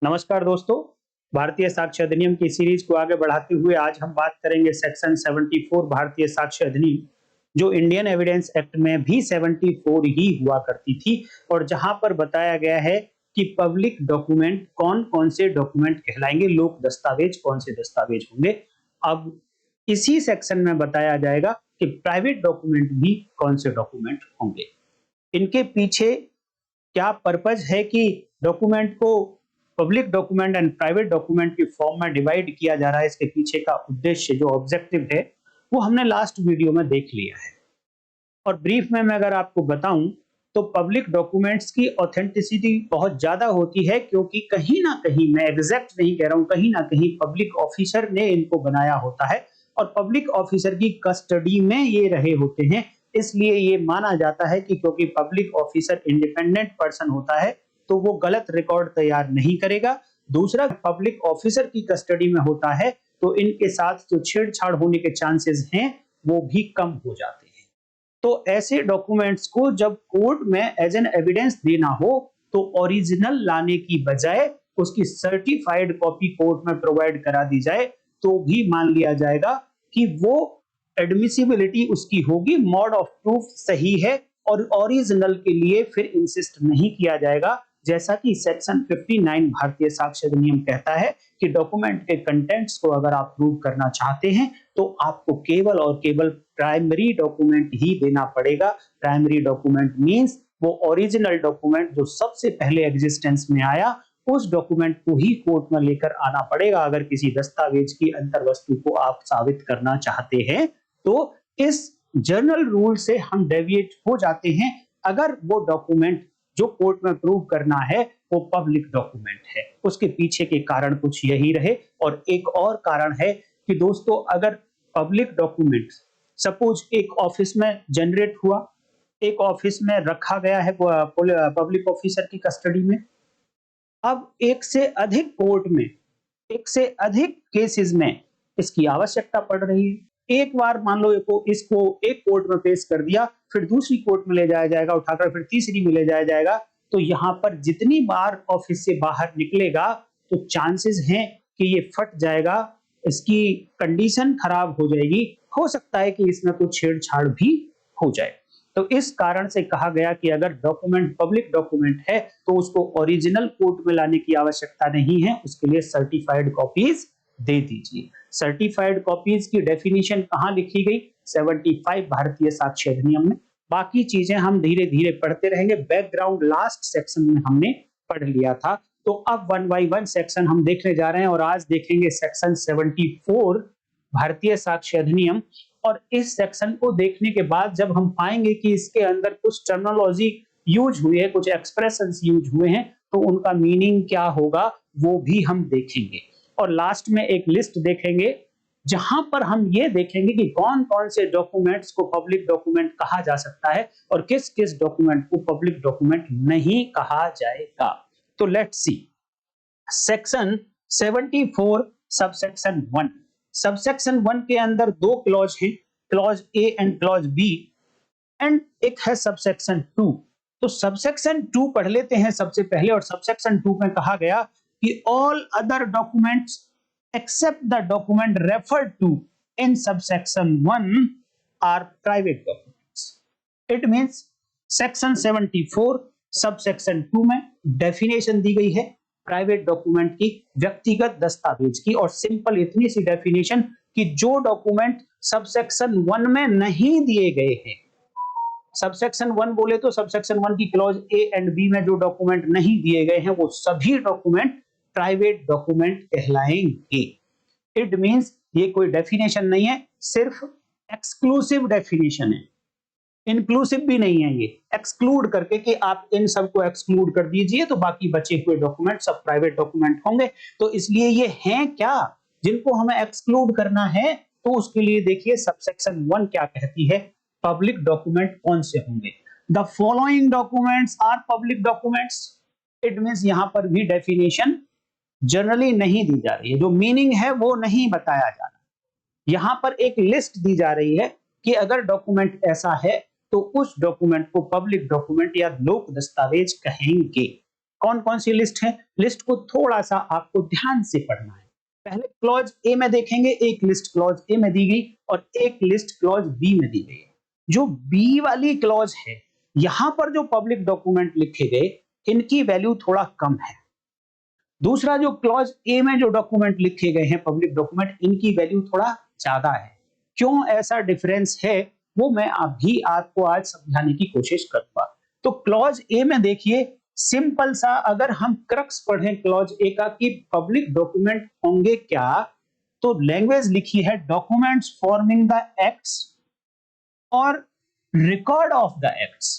नमस्कार दोस्तों। भारतीय साक्ष्य अधिनियम की सीरीज को आगे बढ़ाते हुए आज हम बात करेंगे सेक्शन 74 भारतीय साक्ष्य अधिनियम, जो इंडियन एविडेंस एक्ट में भी 74 ही हुआ करती थी और जहां पर बताया गया है कि पब्लिक डॉक्यूमेंट कौन कौन से डॉक्यूमेंट कहलाएंगे, लोक दस्तावेज कौन से दस्तावेज होंगे। अब इसी सेक्शन में बताया जाएगा कि प्राइवेट डॉक्यूमेंट भी कौन से डॉक्यूमेंट होंगे। इनके पीछे क्या पर्पज है कि डॉक्यूमेंट को public document and private document के फॉर्म में डिवाइड किया जा रहा है, इसके पीछे का उद्देश्य जो ऑब्जेक्टिव है वो हमने लास्ट वीडियो में देख लिया है। और ब्रीफ में मैं अगर आपको बताऊं तो पब्लिक डॉक्यूमेंट्स की ऑथेंटिसिटी बहुत ज्यादा होती है, क्योंकि कहीं ना कहीं, मैं एग्जैक्ट नहीं कह रहा हूं, कहीं ना कहीं पब्लिक ऑफिसर ने इनको बनाया होता है और पब्लिक ऑफिसर की कस्टडी में ये रहे होते हैं। इसलिए ये माना जाता है कि क्योंकि पब्लिक ऑफिसर इंडिपेंडेंट पर्सन होता है तो वो गलत रिकॉर्ड तैयार नहीं करेगा। दूसरा, पब्लिक ऑफिसर की कस्टडी में होता है तो इनके साथ जो छेड़छाड़ होने के चांसेस हैं वो भी कम हो जाते हैं। तो ऐसे डॉक्यूमेंट्स को जब कोर्ट में एज एन एविडेंस देना हो तो ओरिजिनल लाने की बजाय उसकी सर्टिफाइड कॉपी कोर्ट में प्रोवाइड करा दी जाए तो भी मान लिया जाएगा कि वो एडमिसिबिलिटी उसकी होगी, मोड ऑफ प्रूफ सही है और ओरिजिनल के लिए फिर इंसिस्ट नहीं किया जाएगा। जैसा कि सेक्शन 59 भारतीय साक्ष्य अधिनियम कहता है कि डॉक्यूमेंट के कंटेंट्स को अगर आप प्रूव करना चाहते हैं तो आपको केवल और केवल प्राइमरी डॉक्यूमेंट ही देना पड़ेगा। प्राइमरी डॉक्यूमेंट मींस वो ओरिजिनल डॉक्यूमेंट जो सबसे पहले एग्जिस्टेंस में आया, उस डॉक्यूमेंट को ही कोर्ट में लेकर आना पड़ेगा अगर किसी दस्तावेज की अंतर वस्तु को आप साबित करना चाहते हैं। तो इस जर्नल रूल से हम डेविएट हो जाते हैं अगर वो डॉक्यूमेंट जो कोर्ट में प्रूव करना है वो पब्लिक डॉक्यूमेंट है। उसके पीछे के कारण कुछ यही रहे। और एक और कारण है कि दोस्तों, अगर पब्लिक डॉक्यूमेंट सपोज एक ऑफिस में जनरेट हुआ, एक ऑफिस में रखा गया है पब्लिक ऑफिसर की कस्टडी में, अब एक से अधिक कोर्ट में, एक से अधिक केसेस में इसकी आवश्यकता पड़ रही है। एक बार मान लो इसको एक कोर्ट में पेश कर दिया, फिर दूसरी कोर्ट में ले जाया जाएगा उठाकर, फिर तीसरी में ले जाया जाएगा, तो यहाँ पर जितनी बार ऑफिस से बाहर निकलेगा तो चांसेस हैं कि ये फट जाएगा, इसकी कंडीशन खराब हो जाएगी, हो सकता है कि इसमें कुछ छेड़छाड़ भी हो जाए। तो इस कारण से कहा गया कि अगर डॉक्यूमेंट पब्लिक डॉक्यूमेंट है तो उसको ओरिजिनल कोर्ट में लाने की आवश्यकता नहीं है, उसके लिए सर्टिफाइड कॉपीज दे दीजिए। सर्टिफाइड कॉपीज की डेफिनेशन कहां लिखी गई? 75 भारतीय साक्ष्य अधिनियम में। बाकी चीजें हम धीरे धीरे पढ़ते रहेंगे, बैकग्राउंड लास्ट सेक्शन में हमने पढ़ लिया था। तो अब वन बाय वन सेक्शन हम देखने जा रहे हैं और आज देखेंगे सेक्शन 74 भारतीय साक्ष्य अधिनियम। और इस सेक्शन को देखने के बाद जब हम पाएंगे कि इसके अंदर कुछ टर्मिनोलॉजी यूज हुई है, कुछ एक्सप्रेशंस यूज हुए हैं, तो उनका मीनिंग क्या होगा वो भी हम देखेंगे। और लास्ट में एक लिस्ट देखेंगे जहां पर हम ये देखेंगे कि कौन कौन से डॉक्यूमेंट्स को पब्लिक डॉक्यूमेंट कहा जा सकता है और किस किस डॉक्यूमेंट को पब्लिक डॉक्यूमेंट नहीं कहा जाएगा। तो let's see section 74 subsection 1। Subsection 1 के अंदर दो क्लॉज हैं, clause A and clause B, and एक है सबसेक्शन 2। तो सबसेक्शन 2 पढ़ लेते हैं सबसे पहले। और सबसेक्शन 2 में कहा गया कि all other documents except the document referred to in subsection 1 are private documents. It means section 74 subsection 2 में डेफिनेशन दी गई है प्राइवेट डॉक्यूमेंट की, व्यक्तिगत दस्तावेज की, और सिंपल इतनी सी डेफिनेशन कि जो डॉक्यूमेंट सबसेक्शन 1 में नहीं दिए गए हैं, सबसेक्शन 1 बोले तो सबसेक्शन 1 की क्लॉज ए एंड बी में जो डॉक्यूमेंट नहीं दिए गए हैं वो सभी डॉक्यूमेंट प्राइवेट डॉक्यूमेंट कहलाएंगे। इट मींस ये कोई डेफिनेशन नहीं है, सिर्फ एक्सक्लूसिव डेफिनेशन है, इंक्लूसिव भी नहीं है, ये एक्सक्लूड करके कि आप इन सबको एक्सक्लूड कर दीजिए तो बाकी बचे हुए डॉक्यूमेंट सब प्राइवेट डॉक्यूमेंट होंगे। तो इसलिए ये हैं क्या जिनको हमें एक्सक्लूड करना है, तो उसके लिए देखिए सबसेक्शन 1 क्या कहती है, पब्लिक डॉक्यूमेंट कौन से होंगे। The following documents are public documents. It means यहां पर भी डेफिनेशन जनरली नहीं दी जा रही है, जो मीनिंग है वो नहीं बताया जा रहा। यहां पर एक लिस्ट दी जा रही है कि अगर डॉक्यूमेंट ऐसा है तो उस डॉक्यूमेंट को पब्लिक डॉक्यूमेंट या लोक दस्तावेज कहेंगे। कौन कौन सी लिस्ट है? लिस्ट को थोड़ा सा आपको ध्यान से पढ़ना है। पहले क्लॉज ए में देखेंगे, एक लिस्ट क्लॉज ए में दी गई और एक लिस्ट क्लॉज बी में दी गई। जो बी वाली क्लॉज है, यहां पर जो पब्लिक डॉक्यूमेंट लिखे गए, इनकी वैल्यू थोड़ा कम है। दूसरा, जो क्लॉज ए में जो डॉक्यूमेंट लिखे गए हैं पब्लिक डॉक्यूमेंट, इनकी वैल्यू थोड़ा ज्यादा है। क्यों ऐसा डिफरेंस है, वो मैं अभी आपको आज समझाने की कोशिश करूंगा। तो क्लॉज ए में देखिए, सिंपल सा अगर हम क्रक्स पढ़ें क्लॉज ए का कि पब्लिक डॉक्यूमेंट होंगे क्या, तो लैंग्वेज लिखी है डॉक्यूमेंट्स फॉर्मिंग द एक्ट्स और रिकॉर्ड ऑफ द एक्ट्स।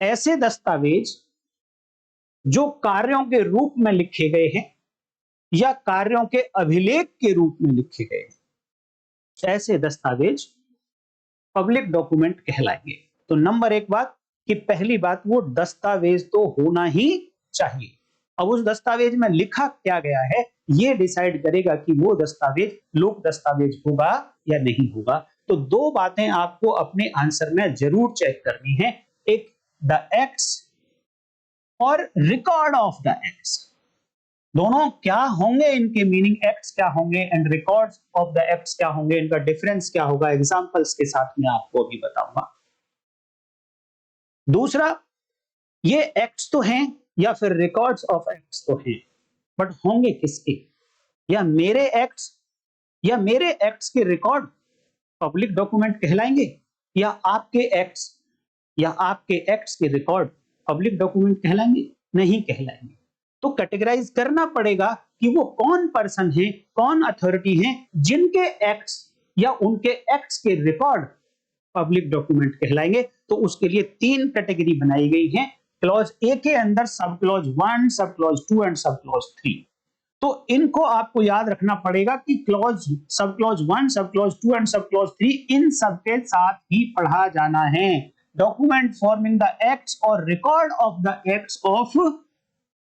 ऐसे दस्तावेज जो कार्यों के रूप में लिखे गए हैं या कार्यों के अभिलेख के रूप में लिखे गए हैं, ऐसे दस्तावेज पब्लिक डॉक्यूमेंट कहलाएंगे। तो नंबर एक बात कि पहली बात, वो दस्तावेज तो होना ही चाहिए। अब उस दस्तावेज में लिखा क्या गया है, ये डिसाइड करेगा कि वो दस्तावेज लोक दस्तावेज होगा या नहीं होगा। तो दो बातें आपको अपने आंसर में जरूर चेक करनी है, एक द एक्ट्स और रिकॉर्ड ऑफ द एक्ट्स। दोनों क्या होंगे, इनके मीनिंग, एक्ट्स क्या होंगे and records of the acts क्या होंगे, इनका डिफरेंस क्या होगा, एग्जांपल्स के साथ मैं आपको अभी बताऊंगा। दूसरा, ये एक्ट्स तो हैं या फिर रिकॉर्ड्स ऑफ एक्ट्स तो हैं, बट होंगे किसके? या मेरे एक्ट्स के रिकॉर्ड पब्लिक डॉक्यूमेंट कहलाएंगे, या आपके एक्ट्स के रिकॉर्ड पब्लिक डॉक्यूमेंट कहलाएंगे? नहीं कहलाएंगे। तो कैटेगराइज करना पड़ेगा कि वो कौन पर्सन है, कौन अथॉरिटी है जिनके एक्ट्स या उनके एक्ट्स के रिकॉर्ड पब्लिक डॉक्यूमेंट कहलाएंगे। तो उसके लिए तीन कैटेगरी बनाई गई है क्लॉज ए के अंदर, sub clause 1, sub clause 2 and sub clause 3। तो इनको आपको याद रखना पड़ेगा कि sub clause 1, sub clause 2 and sub clause 3, इन सबके साथ ही पढ़ा जाना है। डॉक्यूमेंट फॉर्मिंग द एक्ट्स और record of the acts of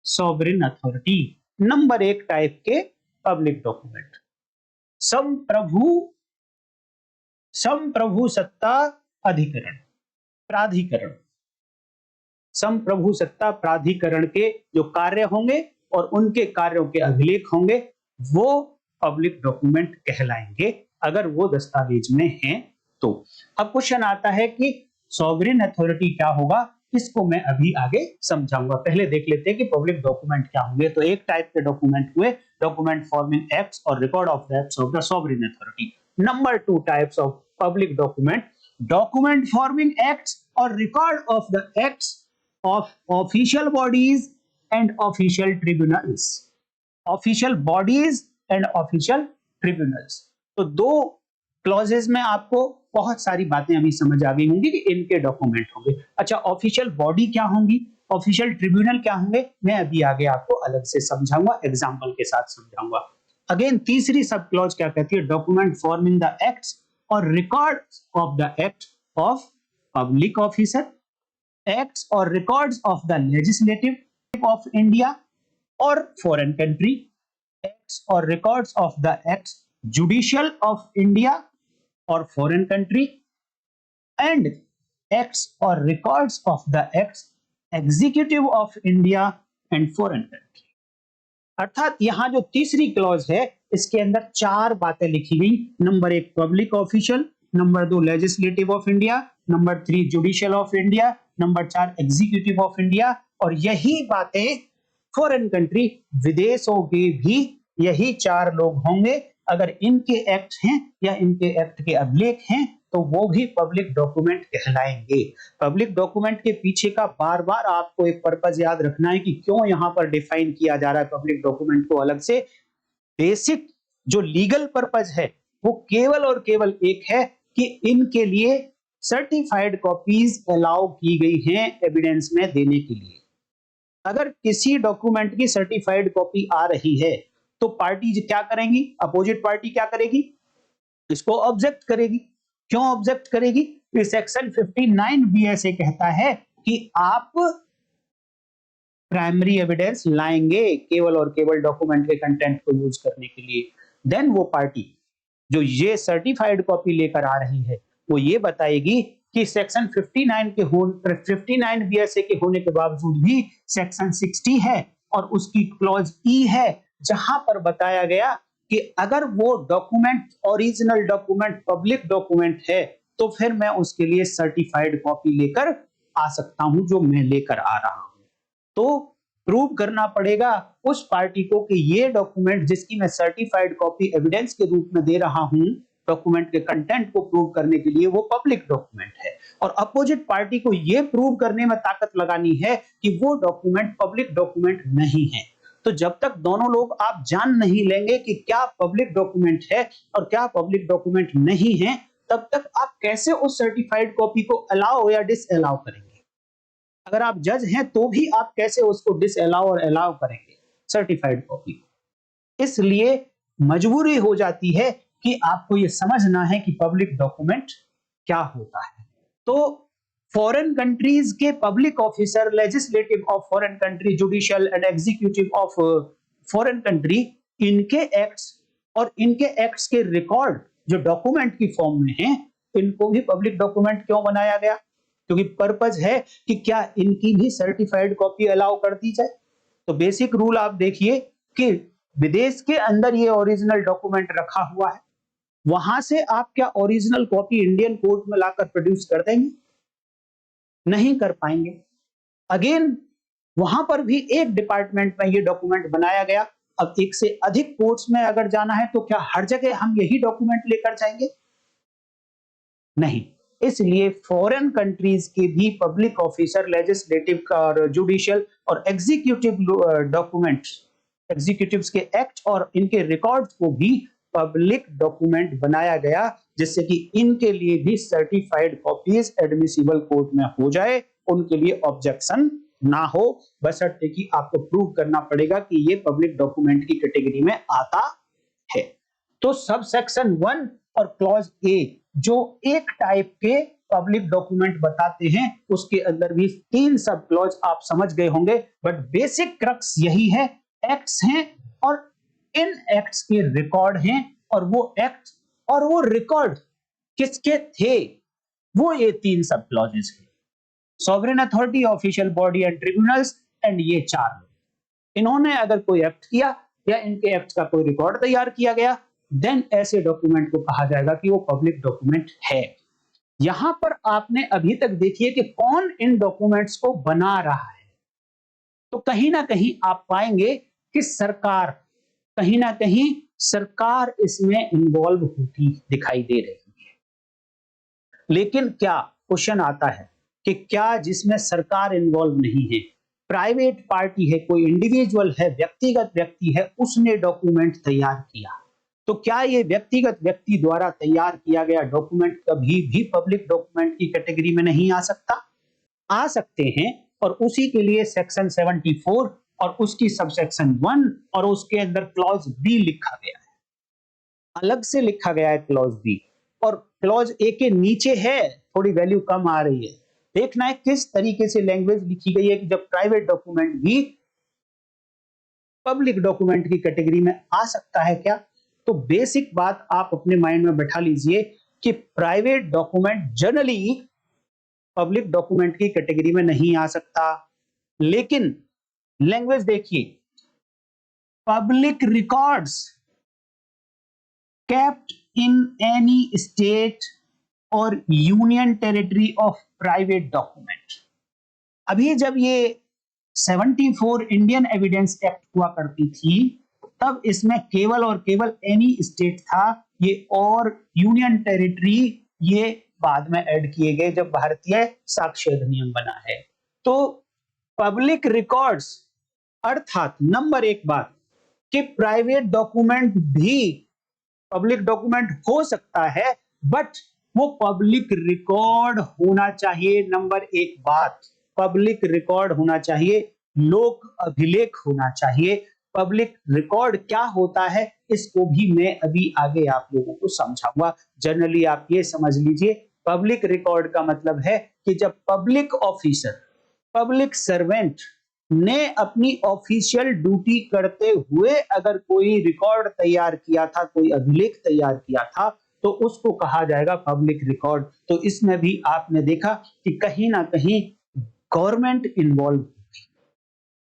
sovereign authority, number एक टाइप के पब्लिक डॉक्यूमेंट। संप्रभु सत्ता अधिकरण, प्राधिकरण, संप्रभु सत्ता प्राधिकरण के जो कार्य होंगे और उनके कार्यों के अभिलेख होंगे, वो पब्लिक डॉक्यूमेंट कहलाएंगे अगर वो दस्तावेज में हैं तो। अब क्वेश्चन आता है कि सॉवरेन अथॉरिटी क्या होगा, इसको मैं अभी आगे समझाऊंगा। पहले देख लेते हैं कि पब्लिक डॉक्यूमेंट क्या होंगे। तो एक टाइप के डॉक्यूमेंट हुए डॉक्यूमेंट फॉर्मिंग एक्ट्स और record of the acts of the sovereign authority. Number 2 types of public document, document forming acts और record of the acts of official bodies and official tribunals. Official bodies and official tribunals. तो दो clauses में आपको बहुत सारी बातें अभी समझ आ गई होंगी कि इनके डॉक्यूमेंट होंगे। अच्छा, ऑफिशियल बॉडी क्या होंगी, ऑफिशियल ट्रिब्यूनल क्या होंगे, मैं अभी आगे आपको अलग से समझाऊंगा, एग्जांपल के साथ समझाऊंगा। अगेन तीसरी सब क्लॉज क्या कहती है, डॉक्यूमेंट फॉर्मिंग द एक्ट्स और record of the act of public officer, acts और records of the legislative of India और फॉरेन कंट्री, एक्ट्स और records of the acts judicial of India और foreign country, and acts और records of the acts executive of India and foreign country. अर्थात यहां जो तीसरी clause है, इसके अंदर चार बातें लिखी गई। Number 1 public official, number 2 legislative of India, number 3 judicial of India, number 4 executive of India. और यही बातें फॉरेन कंट्री, विदेशों के भी यही चार लोग होंगे। अगर इनके एक्ट हैं या इनके एक्ट के अभिलेख हैं तो वो भी पब्लिक डॉक्यूमेंट कहलाएंगे। पब्लिक डॉक्यूमेंट के पीछे का बार बार आपको एक पर्पस याद रखना है कि क्यों यहां पर डिफाइन किया जा रहा है पब्लिक डॉक्यूमेंट को अलग से। बेसिक जो लीगल पर्पस है वो केवल और केवल एक है कि इनके लिए सर्टिफाइड कॉपीज अलाउ की गई हैं एविडेंस में देने के लिए। अगर किसी डॉक्यूमेंट की सर्टिफाइड कॉपी आ रही है तो पार्टी क्या करेंगी, अपोजिट पार्टी क्या करेगी, इसको ऑब्जेक्ट करेगी। क्यों ऑब्जेक्ट करेगी? सेक्शन 59 बी ऐसे कहता है कि आप प्राइमरी एविडेंस लाएंगे केवल और केवल डॉक्यूमेंट के कंटेंट को यूज करने के लिए। देन वो पार्टी जो ये सर्टिफाइड कॉपी लेकर आ रही है वो ये बताएगी कि सेक्शन 59 बीएसए के होने के बावजूद भी सेक्शन 60 है और उसकी क्लॉज ई है, जहां पर बताया गया कि अगर वो document original document public document है तो फिर मैं उसके लिए सर्टिफाइड कॉपी लेकर आ सकता हूं, जो मैं लेकर आ रहा हूं। तो प्रूव करना पड़ेगा उस पार्टी को कि ये डॉक्यूमेंट जिसकी मैं सर्टिफाइड कॉपी एविडेंस के रूप में दे रहा हूं, डॉक्यूमेंट के कंटेंट को प्रूव करने के लिए, वो पब्लिक डॉक्यूमेंट है। और अपोजिट पार्टी को यह प्रूव करने में ताकत लगानी है कि वो डॉक्यूमेंट पब्लिक डॉक्यूमेंट नहीं है। तो जब तक दोनों लोग आप जान नहीं लेंगे कि क्या पब्लिक डॉक्यूमेंट है और क्या पब्लिक डॉक्यूमेंट नहीं है, तब तक आप कैसे उस सर्टिफाइड कॉपी को अलाउ या डिस अलाउ करेंगे। अगर आप जज हैं तो भी आप कैसे उसको डिस अलाउ और अलाउ करेंगे सर्टिफाइड कॉपी को। इसलिए मजबूरी हो जाती है कि आपको ये समझना है कि पब्लिक डॉक्यूमेंट क्या होता है। तो फॉरेन कंट्रीज के public officer, legislative of foreign country, judicial and executive of foreign country, इनके एक्ट्स और इनके एक्ट्स के रिकॉर्ड जो डॉक्यूमेंट की फॉर्म में हैं, इनको भी पब्लिक डॉक्यूमेंट क्यों बनाया गया? क्योंकि पर्पज है कि क्या इनकी भी सर्टिफाइड कॉपी अलाउ कर दी जाए। तो बेसिक रूल आप देखिए कि विदेश के अंदर ये ओरिजिनल डॉक्यूमेंट रखा हुआ है, वहां से आप क्या ओरिजिनल कॉपी इंडियन कोर्ट में लाकर प्रोड्यूस कर देंगे? नहीं कर पाएंगे। अगेन वहां पर भी एक डिपार्टमेंट में ये डॉक्यूमेंट बनाया गया। अब एक से अधिक कोर्ट्स में अगर जाना है तो क्या हर जगह हम यही डॉक्यूमेंट लेकर जाएंगे? नहीं। इसलिए फॉरेन कंट्रीज के भी पब्लिक ऑफिसर, लेजिस्लेटिव का और जुडिशियल और एग्जीक्यूटिव डॉक्यूमेंट, एग्जीक्यूटिव्स के एक्ट और इनके रिकॉर्ड्स को भी पब्लिक डॉक्यूमेंट बनाया गया, जिससे कि इनके लिए भी सर्टिफाइड कॉपीज एडमिसिबल कोर्ट में हो जाए, उनके लिए ऑब्जेक्शन ना हो, बशर्ते कि आपको प्रूव करना पड़ेगा कि ये पब्लिक डॉक्यूमेंट की कैटेगरी में आता है। तो सब सेक्शन 1 और क्लॉज ए जो एक टाइप के पब्लिक डॉक्यूमेंट बताते हैं, उसके अंदर भी 3 सब क्लॉज आप समझ गए होंगे, बट बेसिक क्रक्स यही है, एक्ट्स हैं और इन एक्ट्स के रिकॉर्ड हैं, और वो एक्ट और वो रिकॉर्ड किसके थे, वो ये 3 सब क्लॉजेस हैं। Sovereign authority, official body and tribunals, and ये 4 लोग, इन्होंने अगर कोई एक्ट किया या इनके एक्ट का कोई रिकॉर्ड तैयार किया गया, देन ऐसे डॉक्यूमेंट को कहा जाएगा कि वो पब्लिक डॉक्यूमेंट है। यहां पर आपने अभी तक देखिए कि कौन इन डॉक्यूमेंट्स को बना रहा है। तो कहीं ना कहीं आप पाएंगे कि सरकार, कहीं ना कहीं सरकार इसमें इन्वॉल्व होती दिखाई दे रही है। लेकिन क्या क्वेश्चन आता है कि क्या जिसमें सरकार इन्वॉल्व नहीं है, प्राइवेट पार्टी है, कोई इंडिविजुअल है, व्यक्तिगत व्यक्ति है, उसने डॉक्यूमेंट तैयार किया, तो क्या ये व्यक्तिगत व्यक्ति द्वारा तैयार किया गया डॉक्यूमेंट कभी भी पब्लिक डॉक्यूमेंट की कैटेगरी में नहीं आ सकता? आ सकते हैं, और उसी के लिए सेक्शन 74 और उसकी सबसेक्शन 1 और उसके अंदर क्लॉज बी लिखा गया है, अलग से लिखा गया है क्लॉज बी, और क्लॉज ए के नीचे है, थोड़ी वैल्यू कम आ रही है। देखना है किस तरीके से लैंग्वेज लिखी गई है कि जब प्राइवेट डॉक्यूमेंट भी पब्लिक डॉक्यूमेंट की कैटेगरी में आ सकता है क्या। तो बेसिक बात आप अपने माइंड में बैठा लीजिए कि private document generally public document की कैटेगरी में नहीं आ सकता, लेकिन लैंग्वेज देखिए, public records kept in any state और union territory of private document. अभी जब ये 74 इंडियन एविडेंस एक्ट हुआ करती थी, तब इसमें केवल और केवल एनी स्टेट था, ये और यूनियन टेरिटरी ये बाद में ऐड किए गए जब भारतीय साक्ष्य अधिनियम बना है। तो पब्लिक रिकॉर्ड्स अर्थात नंबर एक बात कि प्राइवेट डॉक्यूमेंट भी पब्लिक डॉक्यूमेंट हो सकता है, बट वो पब्लिक रिकॉर्ड होना चाहिए। नंबर एक बात, पब्लिक रिकॉर्ड होना चाहिए, लोक अभिलेख होना चाहिए। पब्लिक रिकॉर्ड क्या होता है इसको भी मैं अभी आगे आप लोगों को समझाऊंगा। जनरली आप ये समझ लीजिए, पब्लिक रिकॉर्ड का मतलब है कि जब पब्लिक ऑफिसर, पब्लिक सर्वेंट ने अपनी ऑफिशियल ड्यूटी करते हुए अगर कोई रिकॉर्ड तैयार किया था, कोई अभिलेख तैयार किया था, तो उसको कहा जाएगा पब्लिक रिकॉर्ड। तो इसमें भी आपने देखा कि कहीं ना कहीं गवर्नमेंट इन्वॉल्व,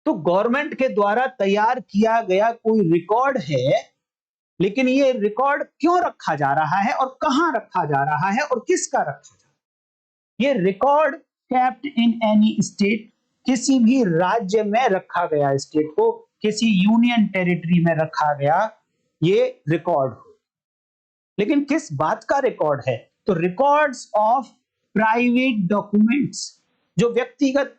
तो गवर्नमेंट के द्वारा तैयार किया गया कोई रिकॉर्ड है, लेकिन ये रिकॉर्ड क्यों रखा जा रहा है और कहां रखा जा रहा है और किसका रखा जा रहा है। ये record kept in any state, किसी भी राज्य में रखा गया, स्टेट को किसी यूनियन टेरिटरी में रखा गया ये रिकॉर्ड। लेकिन किस बात का रिकॉर्ड है, तो रिकॉर्ड्स ऑफ प्राइवेट डॉक्यूमेंट्स, जो व्यक्तिगत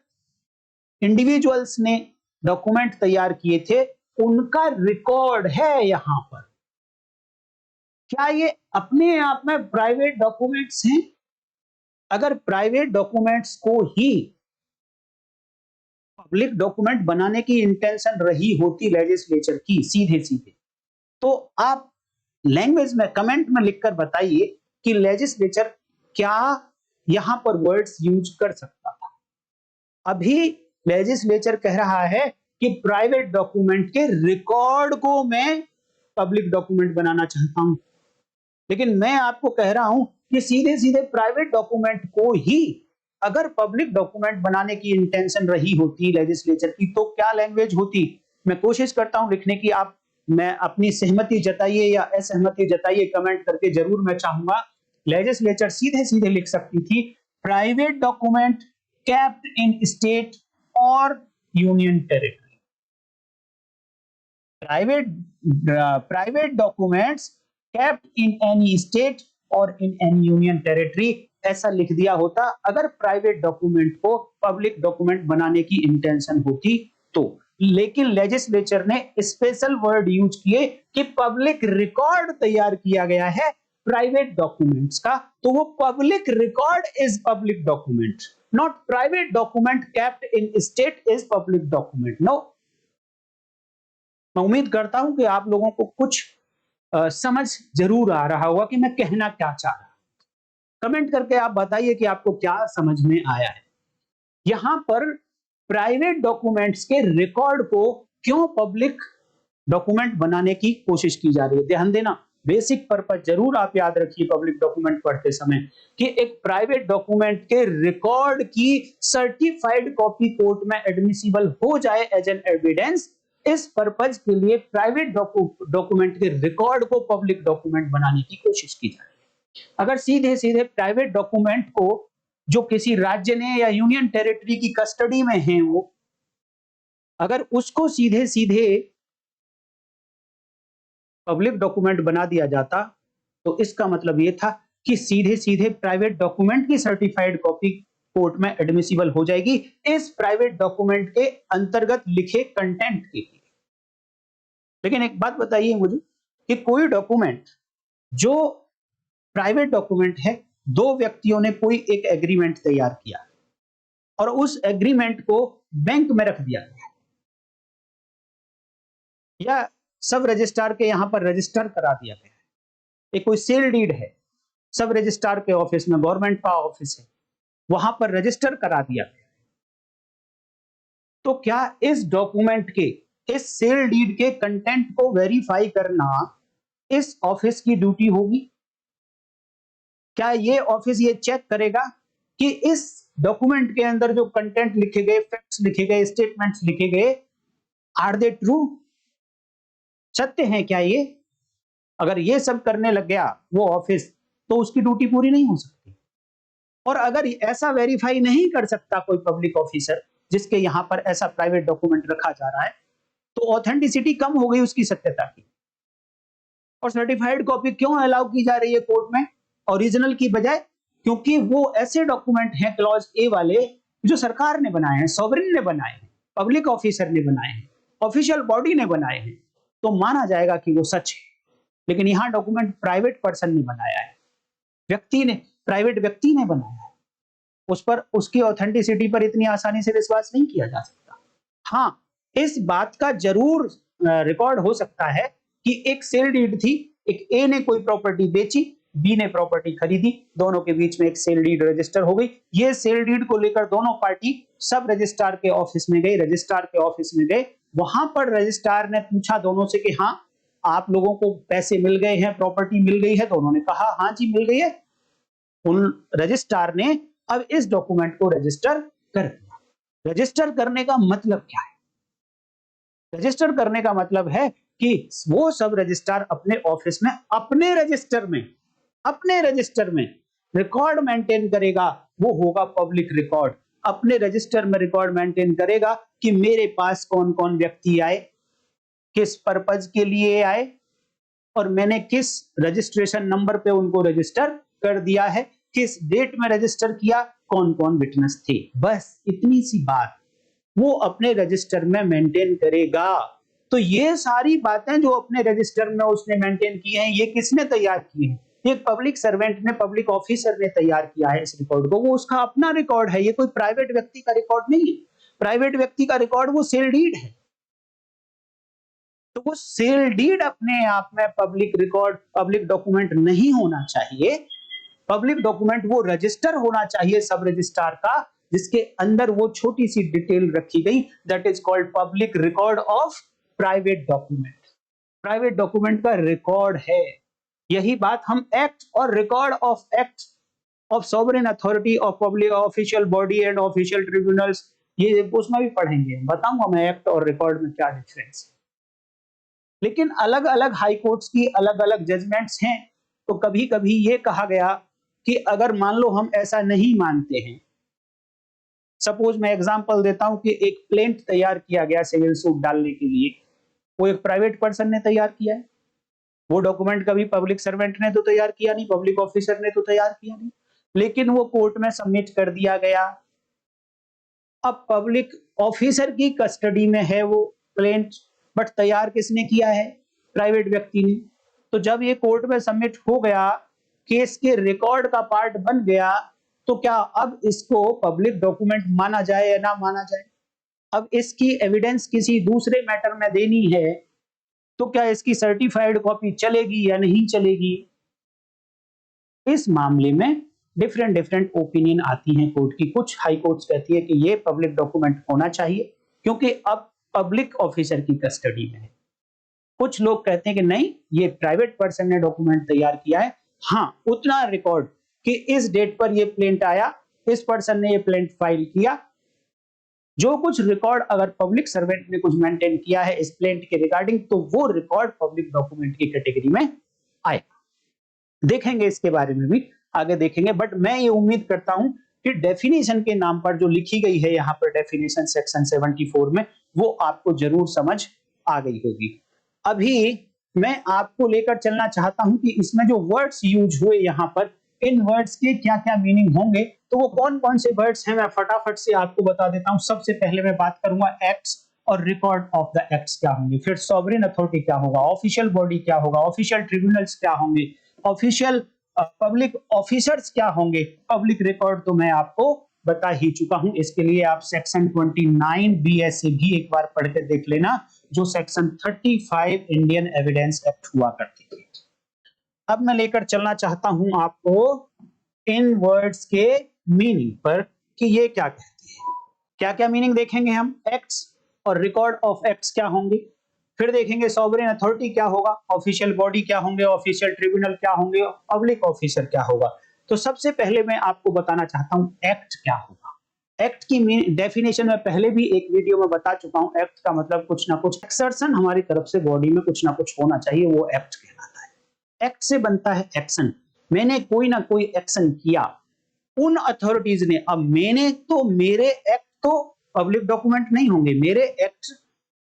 इंडिविजुअल्स ने डॉक्यूमेंट तैयार किए थे उनका रिकॉर्ड है यहां पर। क्या ये अपने आप में प्राइवेट डॉक्यूमेंट्स हैं? अगर प्राइवेट डॉक्यूमेंट्स को ही पब्लिक डॉक्यूमेंट बनाने की इंटेंशन रही होती लेजिस्लेचर की सीधे सीधे, तो आप लैंग्वेज में कमेंट में लिखकर बताइए कि लेजिस्लेचर क्या यहां पर वर्ड्स यूज कर सकता था। अभी लेजिस्लेचर कह रहा है कि प्राइवेट डॉक्यूमेंट के रिकॉर्ड को मैं पब्लिक डॉक्यूमेंट बनाना चाहता हूं, लेकिन मैं आपको कह रहा हूं कि सीधे सीधे प्राइवेट डॉक्यूमेंट को ही अगर पब्लिक डॉक्यूमेंट बनाने की इंटेंशन रही होती लेजिस्लेचर की, तो क्या लैंग्वेज होती। मैं कोशिश करता हूं लिखने की, आप मैं अपनी सहमति जताइए या असहमति जताइए कमेंट करके जरूर। मैं चाहूंगा लेजिस्लेचर सीधे सीधे लिख सकती थी private document kept in state और union territory. Private documents kept in any state और इन एनी यूनियन टेरिटरी, ऐसा लिख दिया होता अगर प्राइवेट डॉक्यूमेंट को पब्लिक डॉक्यूमेंट बनाने की इंटेंशन होती तो। लेकिन लेजिस्लेचर ने स्पेशल वर्ड यूज किए कि पब्लिक रिकॉर्ड तैयार किया गया है प्राइवेट डॉक्यूमेंट्स का, तो वो public record is public document, not private document kept in state is public document. No, मैं उम्मीद करता हूं कि आप लोगों को कुछ समझ जरूर आ रहा होगा कि मैं कहना क्या चाह रहा हूं। कमेंट करके आप बताइए कि आपको क्या समझ में आया है। यहां पर प्राइवेट डॉक्यूमेंट्स के रिकॉर्ड को क्यों पब्लिक डॉक्यूमेंट बनाने की कोशिश की जा रही है, ध्यान देना, बेसिक पर्पस जरूर आप याद रखिए पब्लिक डॉक्यूमेंट पढ़ते समय कि एक प्राइवेट डॉक्यूमेंट के रिकॉर्ड की सर्टिफाइड कॉपी कोर्ट में एडमिसिबल हो जाए एज एन एविडेंस। इस पर्पस के लिए प्राइवेट डॉक्यूमेंट के रिकॉर्ड को पब्लिक डॉक्यूमेंट बनाने की कोशिश की जा रही है। अगर सीधे सीधे प्राइवेट डॉक्यूमेंट को जो किसी राज्य ने या यूनियन टेरिटरी की कस्टडी में है वो, अगर उसको सीधे सीधे पब्लिक डॉक्यूमेंट बना दिया जाता तो इसका मतलब ये था कि सीधे सीधे प्राइवेट डॉक्यूमेंट की सर्टिफाइड कॉपी कोर्ट में एडमिसिबल हो जाएगी इस प्राइवेट डॉक्यूमेंट के अंतर्गत लिखे कंटेंट के लिए। लेकिन एक बात बताइए मुझे कि कोई डॉक्यूमेंट जो प्राइवेट डॉक्यूमेंट है, दो व्यक्तियों ने कोई एक एग्रीमेंट तैयार किया और उस एग्रीमेंट को बैंक में रख दिया गया या सब रजिस्ट्रार के यहां पर रजिस्टर करा दिया गया है, एक कोई सेल डीड है, सब रजिस्ट्रार के ऑफिस में, गवर्नमेंट का ऑफिस है, वहां पर रजिस्टर करा दिया गया। तो क्या इस डॉक्यूमेंट के, इस सेल डीड के कंटेंट को वेरीफाई करना इस ऑफिस की ड्यूटी होगी? क्या ये ऑफिस ये चेक करेगा कि इस डॉक्यूमेंट के अंदर जो कंटेंट लिखे गए, फैक्ट्स लिखे गए, स्टेटमेंट्स लिखे गए, आर दे ट्रू, सत्य है क्या ये? अगर ये सब करने लग गया वो ऑफिस, तो उसकी ड्यूटी पूरी नहीं हो सकती। और अगर ऐसा वेरीफाई नहीं कर सकता कोई पब्लिक ऑफिसर जिसके यहां पर ऐसा प्राइवेट डॉक्यूमेंट रखा जा रहा है, तो ऑथेंटिसिटी कम हो गई उसकी सत्यता की। और सर्टिफाइड कॉपी क्यों अलाउ की जा रही है कोर्ट में ओरिजिनल की बजाय? क्योंकि वो ऐसे डॉक्यूमेंट हैं क्लॉज ए वाले जो सरकार ने बनाए हैं, सॉवरेन ने बनाए हैं, पब्लिक ऑफिसर ने बनाए हैं, ऑफिशियल बॉडी ने बनाए हैं, तो माना जाएगा कि वो सच है। लेकिन यहां डॉक्यूमेंट प्राइवेट पर्सन ने बनाया है, व्यक्ति ने, प्राइवेट व्यक्ति ने बनाया है, उस पर, उसकी ऑथेंटिसिटी पर इतनी आसानी से विश्वास नहीं किया जा सकता। हाँ, इस बात का जरूर रिकॉर्ड हो सकता है कि एक सेल डीड थी, एक ए ने कोई प्रॉपर्टी बेची, बी ने प्रॉपर्टी खरीदी, दोनों के बीच में एक सेल डीड रजिस्टर हो गई। ये सेल डीड को लेकर दोनों पार्टी सब रजिस्ट्रार के ऑफिस में गए, रजिस्ट्रार के ऑफिस में गए, वहां पर रजिस्ट्रार ने पूछा दोनों से कि हाँ आप लोगों को पैसे मिल गए हैं, प्रॉपर्टी मिल गई है, तो उन्होंने कहा हाँ जी मिल गई है। उन रजिस्ट्रार ने अब इस डॉक्यूमेंट को रजिस्टर कर दिया। रजिस्टर करने का मतलब क्या है? रजिस्टर करने का मतलब है कि वो सब रजिस्ट्रार अपने ऑफिस में अपने रजिस्टर में रिकॉर्ड मेंटेन करेगा, वो होगा पब्लिक रिकॉर्ड। अपने रजिस्टर में रिकॉर्ड मेंटेन करेगा कि मेरे पास कौन कौन व्यक्ति आए, किस पर्पज के लिए आए, और मैंने किस रजिस्ट्रेशन नंबर पे उनको रजिस्टर कर दिया है, किस डेट में रजिस्टर किया, कौन कौन विटनेस थे। बस इतनी सी बात वो अपने रजिस्टर में मेंटेन करेगा। तो ये सारी बातें जो अपने रजिस्टर में उसने मेंटेन की हैं, ये किसने तैयार की है? एक पब्लिक सर्वेंट ने, पब्लिक ऑफिसर ने तैयार किया है इस रिकॉर्ड को। वो उसका अपना रिकॉर्ड है, ये कोई प्राइवेट व्यक्ति का रिकॉर्ड नहीं है। प्राइवेट व्यक्ति का रिकॉर्ड वो सेल डीड है। तो वो सेल डीड अपने आप में पब्लिक रिकॉर्ड, पब्लिक डॉक्यूमेंट नहीं होना चाहिए। पब्लिक डॉक्यूमेंट वो रजिस्टर होना चाहिए सब रजिस्ट्रार का, जिसके अंदर वो छोटी सी डिटेल रखी गई, that is called public record of private document. Private document का रिकॉर्ड है। यही बात हम एक्ट और record of act of sovereign authority of public official body and official tribunals, ये उसमें भी पढ़ेंगे, बताऊंगा मैं एक्ट और रिकॉर्ड में क्या डिफरेंस है। लेकिन अलग अलग हाई कोर्ट्स की अलग अलग जजमेंट्स हैं। तो कभी कभी ये कहा गया कि अगर मान लो हम ऐसा नहीं मानते हैं, सपोज मैं एग्जांपल देता हूं कि एक प्लेंट तैयार किया गया सिविल सूट डालने के लिए, वो एक प्राइवेट पर्सन ने तैयार किया है। वो डॉक्यूमेंट कभी पब्लिक सर्वेंट ने तो तैयार किया नहीं, पब्लिक ऑफिसर ने तो तैयार किया नहीं, लेकिन वो कोर्ट में सबमिट कर दिया गया। अब पब्लिक ऑफिसर की कस्टडी में है वो प्लेंट, बट तैयार किसने किया है? प्राइवेट व्यक्ति ने। तो जब ये कोर्ट में सबमिट हो गया, केस के रिकॉर्ड का पार्ट बन गया, तो क्या अब इसको पब्लिक डॉक्यूमेंट माना जाए या ना माना जाए? अब इसकी एविडेंस किसी दूसरे मैटर में देनी है, तो क्या इसकी सर्टिफाइड कॉपी चलेगी या नहीं चलेगी? इस मामले में डिफरेंट डिफरेंट ओपिनियन आती हैं कोर्ट की। कुछ हाई कोर्ट्स कहती है कि ये पब्लिक डॉक्यूमेंट होना चाहिए क्योंकि अब पब्लिक ऑफिसर की कस्टडी में है। कुछ लोग कहते हैं कि नहीं, ये प्राइवेट पर्सन ने डॉक्यूमेंट तैयार किया है, हाँ उतना रिकॉर्ड कि इस डेट पर ये प्लेंट आया, इस पर्सन ने ये प्लेंट फाइल किया, जो कुछ रिकॉर्ड अगर पब्लिक सर्वेंट ने कुछ मेंटेन किया है इस प्लेंट के रिगार्डिंग, तो वो रिकॉर्ड पब्लिक डॉक्यूमेंट की कैटेगरी में आएगा। देखेंगे इसके बारे में भी, आगे देखेंगे। बट मैं ये उम्मीद करता हूं कि डेफिनेशन के नाम पर जो लिखी गई है यहाँ पर डेफिनेशन सेक्शन 74 में, वो आपको जरूर समझ आ गई होगी। अभी मैं आपको लेकर चलना चाहता हूं कि इसमें जो वर्ड्स यूज हुए यहाँ पर, इन वर्ड्स के क्या क्या मीनिंग होंगे। तो वो कौन कौन से वर्ड्स हैं मैं फटाफट से आपको बता देता हूं। सबसे पहले मैं बात करूंगा एक्ट्स और रिकॉर्ड ऑफ द एक्ट्स क्या होंगे, फिर सॉवरेन अथॉरिटी क्या होगा, ऑफिशियल बॉडी क्या होगा, ऑफिशियल ट्रिब्यूनल्स क्या होंगे, ऑफिशियल पब्लिक ऑफिसर्स क्या होंगे, पब्लिक रिकॉर्ड तो मैं आपको बता ही चुका हूं। इसके लिए आप सेक्शन 29 बीएस से भी एक बार पढ़ के देख लेना, जो सेक्शन 35 इंडियन एविडेंस एक्ट हुआ करती थी। अब मैं लेकर चलना चाहता हूं आपको इन वर्ड्स के मीनिंग पर कि ये क्या कहती है। क्या क्या मीनिंग देखेंगे हम, एक्ट्स और रिकॉर्ड ऑफ एक्ट्स क्या होंगे, फिर देखेंगे सॉवरेन अथॉरिटी क्या होगा, ऑफिशियल बॉडी क्या होंगे, ऑफिशियल ट्रिब्यूनल क्या होंगे, पब्लिक ऑफिसर क्या होगा। तो सबसे पहले मैं आपको बताना चाहता हूं एक्ट क्या होगा। एक्ट की डेफिनेशन में पहले भी एक वीडियो में बता चुका हूं। एक्ट का मतलब कुछ ना कुछ एक्सर्शन हमारी तरफ से बॉडी में कुछ ना कुछ होना चाहिए, वो एक्ट कहलाता है। एक्ट से बनता है एक्शन। मैंने कोई ना कोई एक्शन किया उन अथॉरिटीज ने। अब मैंने तो, मेरे एक्ट तो पब्लिक डॉक्यूमेंट नहीं होंगे, मेरे एक्ट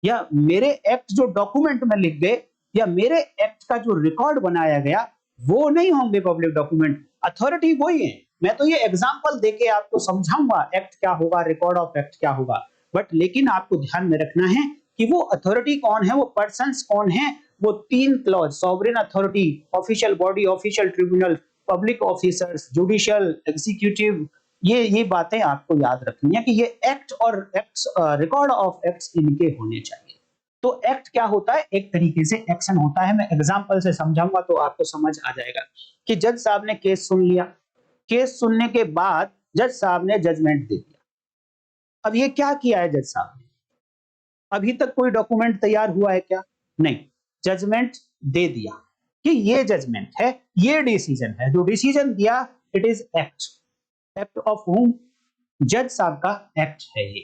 या मेरे एक्ट जो डॉक्यूमेंट में लिख गए या मेरे एक्ट का जो रिकॉर्ड बनाया गया, वो नहीं होंगे पब्लिक डॉक्यूमेंट। अथॉरिटी वही है। मैं तो ये एग्जांपल देके आपको समझाऊंगा एक्ट क्या होगा, रिकॉर्ड ऑफ एक्ट क्या होगा, बट लेकिन आपको ध्यान में रखना है कि वो अथॉरिटी कौन है, वो पर्सन्स कौन है। वो तीन clause, sovereign authority, official body, official tribunal, public officers, judicial, executive, ये बातें आपको याद रखनी है कि ये एक्ट और एक्ट्स, रिकॉर्ड ऑफ एक्ट्स इनके होने चाहिए। तो एक्ट क्या होता है, एक तरीके से एक्शन होता है। मैं एग्जांपल से समझाऊंगा तो आपको समझ आ जाएगा कि जज साहब ने केस सुन लिया, केस सुनने के बाद जज साहब ने जजमेंट दे दिया। अब ये क्या किया है जज साहब ने, अभी तक कोई डॉक्यूमेंट तैयार हुआ है क्या? नहीं। जजमेंट दे दिया कि ये जजमेंट है, ये डिसीजन है, जो डिसीजन दिया it is act, act of home, जज साहब का एक्ट है ये।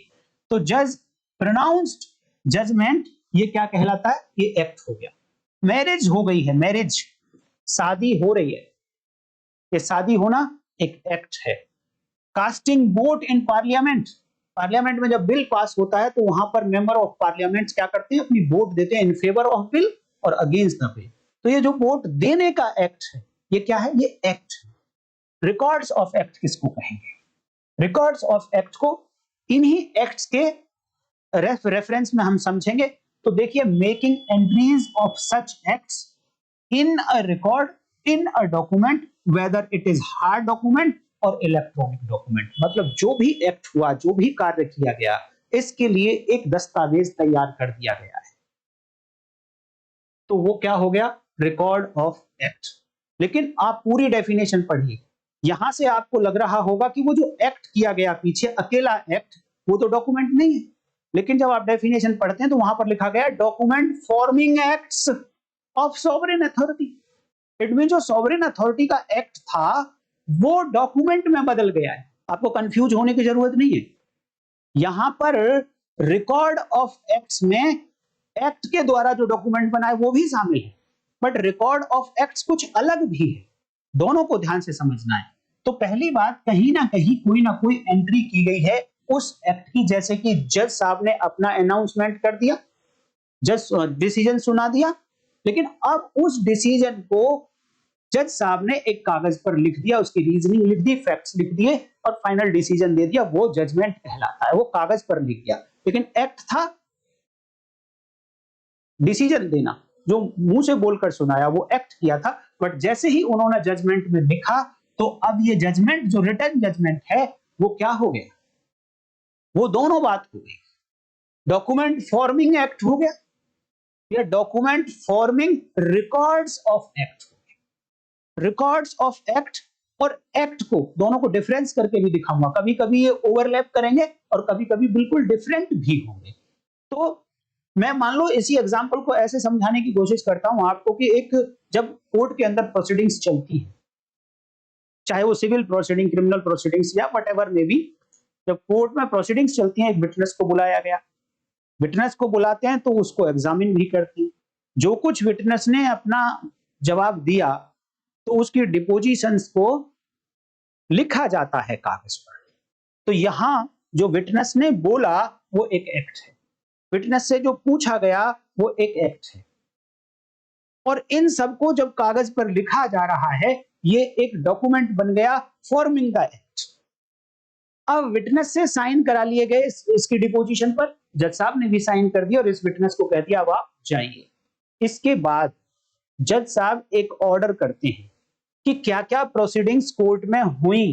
तो जज प्रोनाउंस्ड जजमेंट, ये क्या कहलाता है, ये एक्ट हो गया। मैरिज हो गई है, मैरिज, शादी हो रही है, ये शादी होना एक एक्ट है। Casting vote in parliament, parliament में जब बिल पास होता है तो वहां पर मेंबर ऑफ पार्लियामेंट क्या करते हैं, अपनी वोट देते हैं इन फेवर ऑफ बिल और अगेंस्ट द बिल। तो ये जो वोट देने का एक्ट है, ये क्या है, ये एक्ट है। रिकॉर्ड्स ऑफ एक्ट किसको कहेंगे, रिकॉर्ड्स ऑफ एक्ट को इन्हीं एक्ट्स के रेफरेंस में हम समझेंगे। तो देखिए, making entries of such acts in a record in a document whether it is hard document और इलेक्ट्रॉनिक डॉक्यूमेंट, मतलब जो भी एक्ट हुआ, जो भी कार्य किया गया, इसके लिए एक दस्तावेज तैयार कर दिया गया है, तो वो क्या हो गया, रिकॉर्ड ऑफ एक्ट। लेकिन आप पूरी डेफिनेशन पढ़िए, यहां से आपको लग रहा होगा कि वो जो एक्ट किया गया पीछे, अकेला एक्ट, वो तो डॉक्यूमेंट नहीं है। लेकिन जब आप डेफिनेशन पढ़ते हैं तो वहां पर लिखा गया document forming acts of sovereign authority. It mean जो सॉवरेन अथॉरिटी का एक्ट था वो डॉक्यूमेंट में बदल गया है। आपको कंफ्यूज होने की जरूरत नहीं है, यहां पर रिकॉर्ड ऑफ एक्ट्स में एक्ट के द्वारा जो डॉक्यूमेंट बना है वो भी शामिल है, बट रिकॉर्ड ऑफ एक्ट्स कुछ अलग भी है, दोनों को ध्यान से समझना है। तो पहली बात, कहीं ना कहीं कोई ना कोई एंट्री की गई है उस एक्ट की, जैसे कि जज साहब ने अपना अनाउंसमेंट कर दिया, जज डिसीजन सुना दिया, लेकिन अब उस डिसीजन को जज साहब ने एक कागज पर लिख दिया, उसकी रीजनिंग लिख दी, फैक्ट्स लिख दिए और फाइनल डिसीजन दे दिया, वो जजमेंट कहलाता है, वो कागज पर लिख दिया। लेकिन एक्ट था डिसीजन देना, जो मुंह से बोलकर सुनाया, वो एक्ट किया था, बट जैसे ही उन्होंने जजमेंट में लिखा तो अब ये जजमेंट, जो रिटन जजमेंट है, वो क्या हो गया, वो दोनों बात हो गई, डॉक्यूमेंट फॉर्मिंग एक्ट हो गया या document forming records of act हो गया। रिकॉर्ड्स ऑफ एक्ट और एक्ट को, दोनों को डिफरेंस करके भी दिखाऊंगा, कभी कभी ये ओवरलैप करेंगे और कभी कभी बिल्कुल डिफरेंट भी होंगे। तो मैं मान लो इसी एग्जांपल को ऐसे समझाने की कोशिश करता हूं आपको कि एक, जब कोर्ट के अंदर प्रोसीडिंग्स चलती है, चाहे वो सिविल प्रोसीडिंग, क्रिमिनल प्रोसीडिंग्स या व्हाटएवर में भी, जब कोर्ट में प्रोसीडिंग्स चलती हैं, एक विटनेस को बुलाया गया, विटनेस को बुलाते हैं तो उसको एग्जामिन भी करते हैं, जो कुछ विटनेस ने अपना जवाब दिया तो उसकी डिपोजिशंस को लिखा जाता है कागज पर। तो यहां जो विटनेस ने बोला वो एक एक्ट है, विटनेस से जो पूछा गया वो एक एक्ट है, और इन सबको जब कागज पर लिखा जा रहा है ये एक डॉक्यूमेंट बन गया फॉर्मिंग द एक्ट। अब विटनेस से साइन करा लिए गए इसकी डिपोजिशन पर, जज साहब ने भी साइन कर दिया और इस विटनेस को कह दिया अब आप जाइए। इसके बाद जज साहब एक ऑर्डर करते हैं कि क्या क्या प्रोसीडिंग्स कोर्ट में हुई।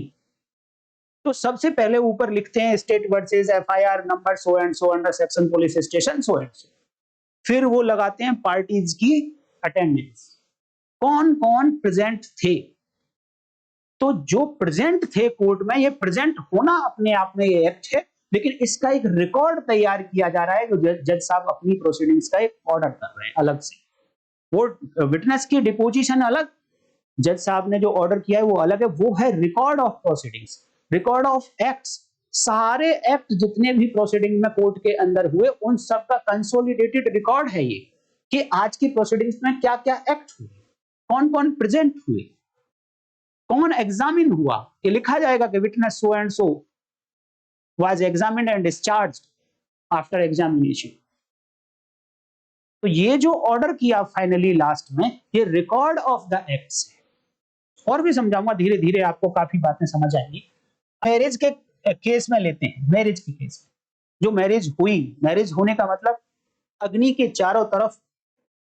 तो सबसे पहले ऊपर लिखते हैं state versus FIR number so and so under section police station so and so. फिर वो लगाते हैं पार्टीज की अटेंडेंस, कौन कौन प्रेजेंट थे। तो जो प्रेजेंट थे कोर्ट में, ये प्रेजेंट होना अपने आप में ये एक्ट है, लेकिन इसका एक रिकॉर्ड तैयार किया जा रहा है जो जज साहब अपनी प्रोसीडिंग्स का एक ऑर्डर कर रहे हैं अलग से। वो विटनेस की डिपोजिशन अलग, जज साहब ने जो ऑर्डर किया है वो अलग है, वो है record of proceedings, record of acts. सारे एक्ट जितने भी प्रोसीडिंग में कोर्ट के अंदर हुए उन सब का कंसोलिडेटेड रिकॉर्ड है ये, कि आज की प्रोसीडिंग्स में क्या क्या एक्ट हुए, कौन कौन प्रेजेंट हुए, कौन एग्जामिन हुआ। ये लिखा जाएगा कि witness so and so was examined and discharged after examination. तो ये जो ऑर्डर किया फाइनली लास्ट में, ये रिकॉर्ड ऑफ द एक्ट्स है। और भी समझाऊंगा धीरे धीरे, आपको काफी बातें समझ आएंगी। मैरिज के केस में लेते हैं, मैरिज के केस में जो मैरिज हुई, मैरिज होने का मतलब अग्नि के चारों तरफ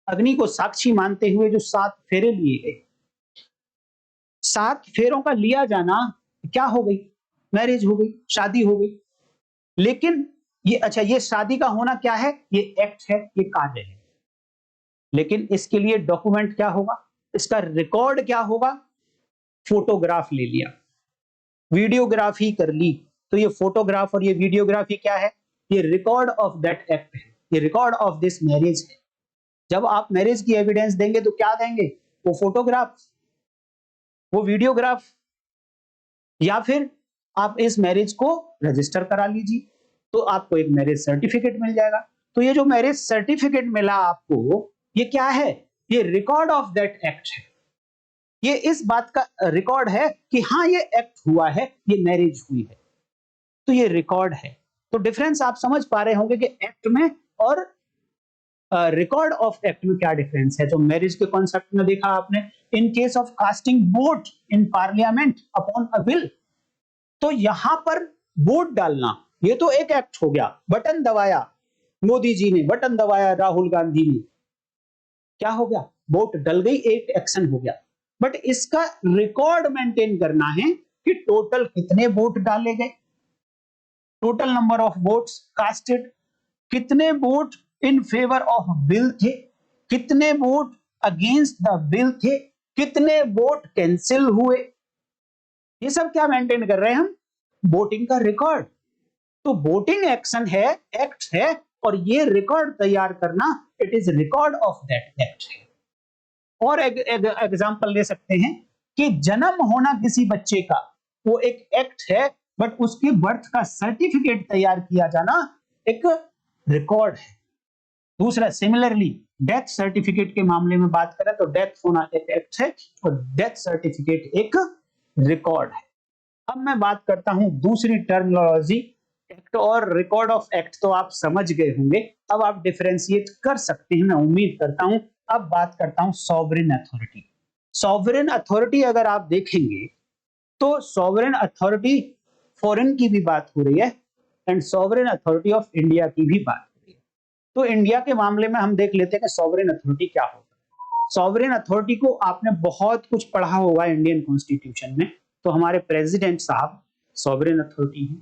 अग्नि को साक्षी मानते हुए जो 7 फेरे लिए गए, 7 फेरों का लिया जाना क्या हो गई, मैरिज हो गई, शादी हो गई। लेकिन ये, अच्छा, ये शादी का होना क्या है, ये एक्ट है, ये कार्य है, लेकिन इसके लिए डॉक्यूमेंट क्या होगा, इसका रिकॉर्ड क्या होगा। फोटोग्राफ ले लिया, वीडियोग्राफी कर ली, तो ये फोटोग्राफ और ये वीडियोग्राफी क्या है, ये रिकॉर्ड ऑफ दैट एक्ट है, ये रिकॉर्ड ऑफ दिस मैरिज है। जब आप मैरिज की एविडेंस देंगे तो क्या देंगे? वो फोटोग्राफ, वो वीडियोग्राफ, या फिर आप इस मैरिज को रजिस्टर करा लीजिए, तो आपको एक मैरिज सर्टिफिकेट मिल जाएगा। तो ये जो मैरिज सर्टिफिकेट मिला आपको, ये क्या है? ये रिकॉर्ड ऑफ दैट एक्ट है। ये इस बात का रिकॉर्ड है कि हाँ ये एक्ट हुआ है, ये मैरिज हुई है, तो ये रिकॉर्ड है। तो डिफरेंस आप समझ पा रहे होंगे कि एक्ट में और रिकॉर्ड ऑफ एक्ट में क्या डिफरेंस है। जो मैरिज के कॉन्सेप्ट में देखा आपने, in case of casting vote in parliament upon a bill, तो यहां पर वोट डालना, ये तो एक एक्ट हो गया। बटन दबाया मोदी जी ने, बटन दबाया राहुल गांधी ने, क्या हो गया? वोट डल गई, एक एक्शन हो गया। बट इसका रिकॉर्ड मेंटेन करना है कि टोटल कितने वोट डाले गए, total number of votes casted, कितने vote in favour of bill थे, कितने वोट अगेंस्ट द बिल थे, कितने वोट कैंसिल हुए, ये सब क्या मेंटेन कर रहे हैं हम? वोटिंग का रिकॉर्ड। तो वोटिंग एक्शन है, एक्ट है, और ये रिकॉर्ड तैयार करना, it is record of that act है। और एग्जांपल ले सकते हैं कि जन्म होना किसी बच्चे का, वो एक एक्ट है, बट उसके बर्थ का सर्टिफिकेट तैयार किया जाना एक रिकॉर्ड है। दूसरा, सिमिलरली डेथ सर्टिफिकेट के मामले में बात करें तो डेथ होना एक एक्ट है और डेथ सर्टिफिकेट एक रिकॉर्ड है। अब मैं बात करता हूं दूसरी टर्मिनोलॉजी, एक्ट और रिकॉर्ड ऑफ एक्ट तो आप समझ गए होंगे, अब आप डिफरेंशिएट कर सकते हैं, मैं उम्मीद करता हूं। अब बात करता हूं सॉवरेन अथॉरिटी। सॉवरेन अथॉरिटी अगर आप देखेंगे तो सॉवरेन अथॉरिटी फॉरेन की भी बात हो रही है and sovereign authority of India की भी बात हो रही है। तो इंडिया के मामले में हम देख लेते हैं कि सॉवरेन अथॉरिटी क्या होता है। सॉवरेन अथॉरिटी को आपने बहुत कुछ पढ़ा होगा इंडियन कॉन्स्टिट्यूशन में, तो हमारे प्रेसिडेंट साहब सॉवरेन अथॉरिटी है,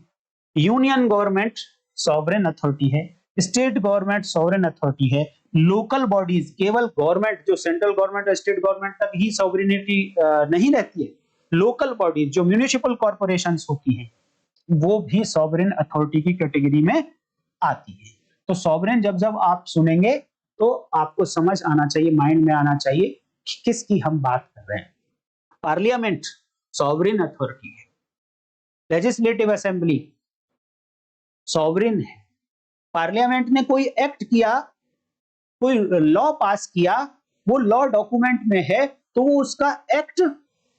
यूनियन गवर्नमेंट सॉवरेन अथॉरिटी है, स्टेट गवर्नमेंट सॉवरेन अथॉरिटी है, लोकल बॉडीज, केवल गवर्नमेंट जो सेंट्रल गवर्नमेंट और स्टेट गवर्नमेंट तक ही सॉवरेनिटी नहीं रहती है, लोकल बॉडीज जो म्युनिसिपल कॉर्पोरेशंस होती हैं वो भी सॉवरेन अथॉरिटी की कैटेगरी में आती है। तो सॉवरेन जब जब आप सुनेंगे तो आपको समझ आना चाहिए, माइंड में आना चाहिए कि किसकी हम बात कर रहे हैं। पार्लियामेंट सॉवरेन अथॉरिटी है, लेजिस्लेटिव असेंबली सॉवरेन है। पार्लियामेंट ने कोई एक्ट किया, कोई लॉ पास किया, वो लॉ डॉक्यूमेंट में है तो वो उसका act,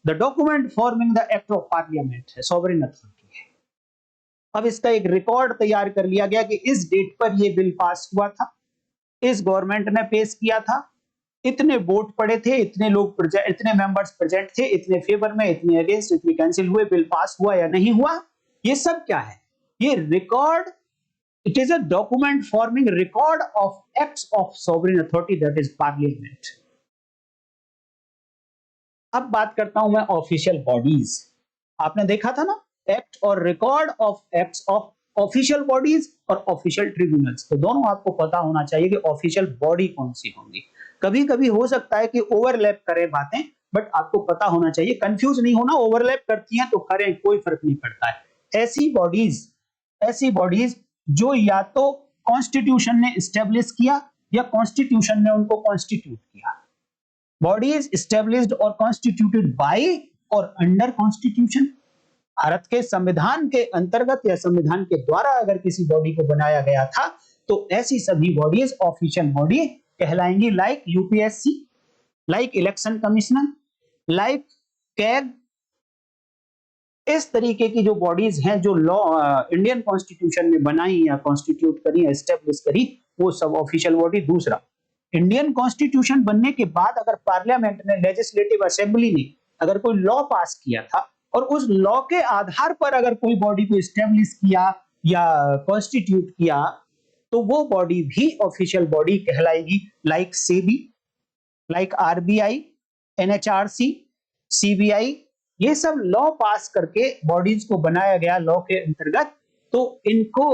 the document forming the act of parliament है, सॉवरेन अथॉरिटी है। अब इसका एक रिकॉर्ड तैयार कर लिया गया कि इस डेट पर ये बिल पास हुआ था, इस गवर्नमेंट ने पेश किया था, इतने वोट पड़े थे, इतने लोग, इतने मेंबर्स प्रेजेंट थे, इतने फेवर में, इतने अगेंस्ट, इतने कैंसिल हुए, बिल पास हुआ या नहीं हुआ, ये सब क्या है? ये record, it is a document forming record of acts of sovereign authority, that is parliament. अब बात करता हूं मैं ऑफिशियल बॉडीज। आपने देखा था ना, एक्ट और record of acts of official bodies और ऑफिशियल ट्रिब्यूनल्स, तो दोनों आपको पता होना चाहिए कि ऑफिशियल बॉडी कौन सी होंगी। कभी कभी हो सकता है कि ओवरलैप करें बातें, बट आपको पता होना चाहिए, कंफ्यूज नहीं होना, ओवरलैप करती हैं तो करें, कोई फर्क नहीं पड़ता है। ऐसी बॉडीज जो या तो कॉन्स्टिट्यूशन ने एस्टेब्लिश किया या कॉन्स्टिट्यूशन ने उनको कॉन्स्टिट्यूट किया। बॉडीज एस्टेब्लिश्ड और कॉन्स्टिट्यूटेड बाय और अंडर कॉन्स्टिट्यूशन, भारत के संविधान के अंतर्गत या संविधान के द्वारा अगर किसी बॉडी को बनाया गया था तो ऐसी सभी बॉडीज ऑफिशियल बॉडी कहलाएंगी, like UPSC, like election commissioner, like CAG. इस तरीके की जो बॉडीज हैं जो लॉ इंडियन कॉन्स्टिट्यूशन में बनाई या कॉन्स्टिट्यूट करी, एस्टेब्लिश करी, वो सब ऑफिशियल बॉडी। दूसरा, इंडियन कॉन्स्टिट्यूशन बनने के बाद अगर पार्लियामेंट ने, लेजिस्लेटिव असेंबली ने अगर कोई लॉ पास किया था और उस लॉ के आधार पर अगर कोई बॉडी को एस्टेब्लिश किया या कॉन्स्टिट्यूट किया तो वो बॉडी भी ऑफिशियल बॉडी कहलाएगी, like SEBI, like RBI, NHRC, CBI. ये सब लॉ पास करके बॉडीज को बनाया गया लॉ के अंतर्गत, तो इनको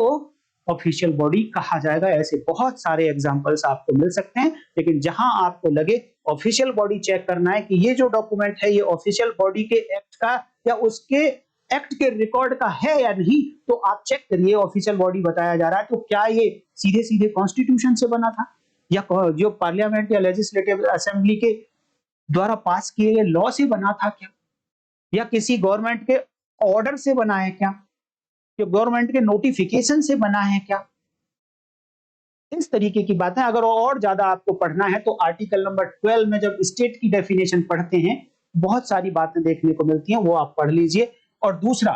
ऑफिशियल बॉडी कहा जाएगा। ऐसे बहुत सारे एग्जांपल्स आपको मिल सकते हैं, लेकिन जहां आपको लगे ऑफिशियल बॉडी चेक करना है कि ये जो डॉक्यूमेंट है ये ऑफिशियल बॉडी के एक्ट का या उसके एक्ट के रिकॉर्ड का है या नहीं, तो आप चेक करिए ऑफिशियल बॉडी बताया जा रहा है तो क्या ये सीधे सीधे कॉन्स्टिट्यूशन से बना था, या जो पार्लियामेंट या लेजिस्लेटिव असेंबली के द्वारा पास किए गए लॉ से बना था क्या, या किसी गवर्नमेंट के ऑर्डर से बना है क्या, जो गवर्नमेंट के नोटिफिकेशन से बना है क्या, इस तरीके की बातें। अगर और ज्यादा आपको पढ़ना है तो आर्टिकल नंबर 12 में जब स्टेट की डेफिनेशन पढ़ते हैं बहुत सारी बातें देखने को मिलती हैं, वो आप पढ़ लीजिए। और दूसरा,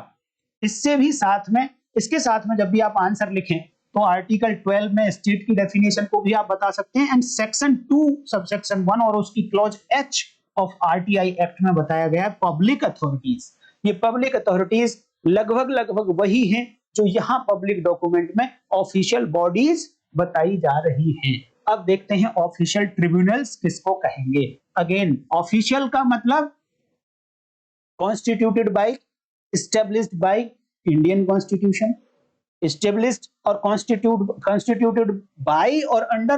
इससे भी साथ में, इसके साथ में जब भी आप आंसर लिखें तो आर्टिकल 12 में स्टेट की डेफिनेशन को भी आप बता सकते हैं। एंड सेक्शन 2 सबसेक्शन 1 और उसकी clause H of RTI act में बताया गया है पब्लिक अथॉरिटीज। ये पब्लिक अथॉरिटीज लगभग लगभग वही हैं जो यहाँ पब्लिक डॉक्यूमेंट में ऑफिशियल बॉडीज बताई जा रही हैं। अब देखते हैं ऑफिशियल ट्रिब्यूनल्स किसको कहेंगे। अगेन, ऑफिशियल का मतलब constituted by, established by Indian Constitution, established or constituted by or under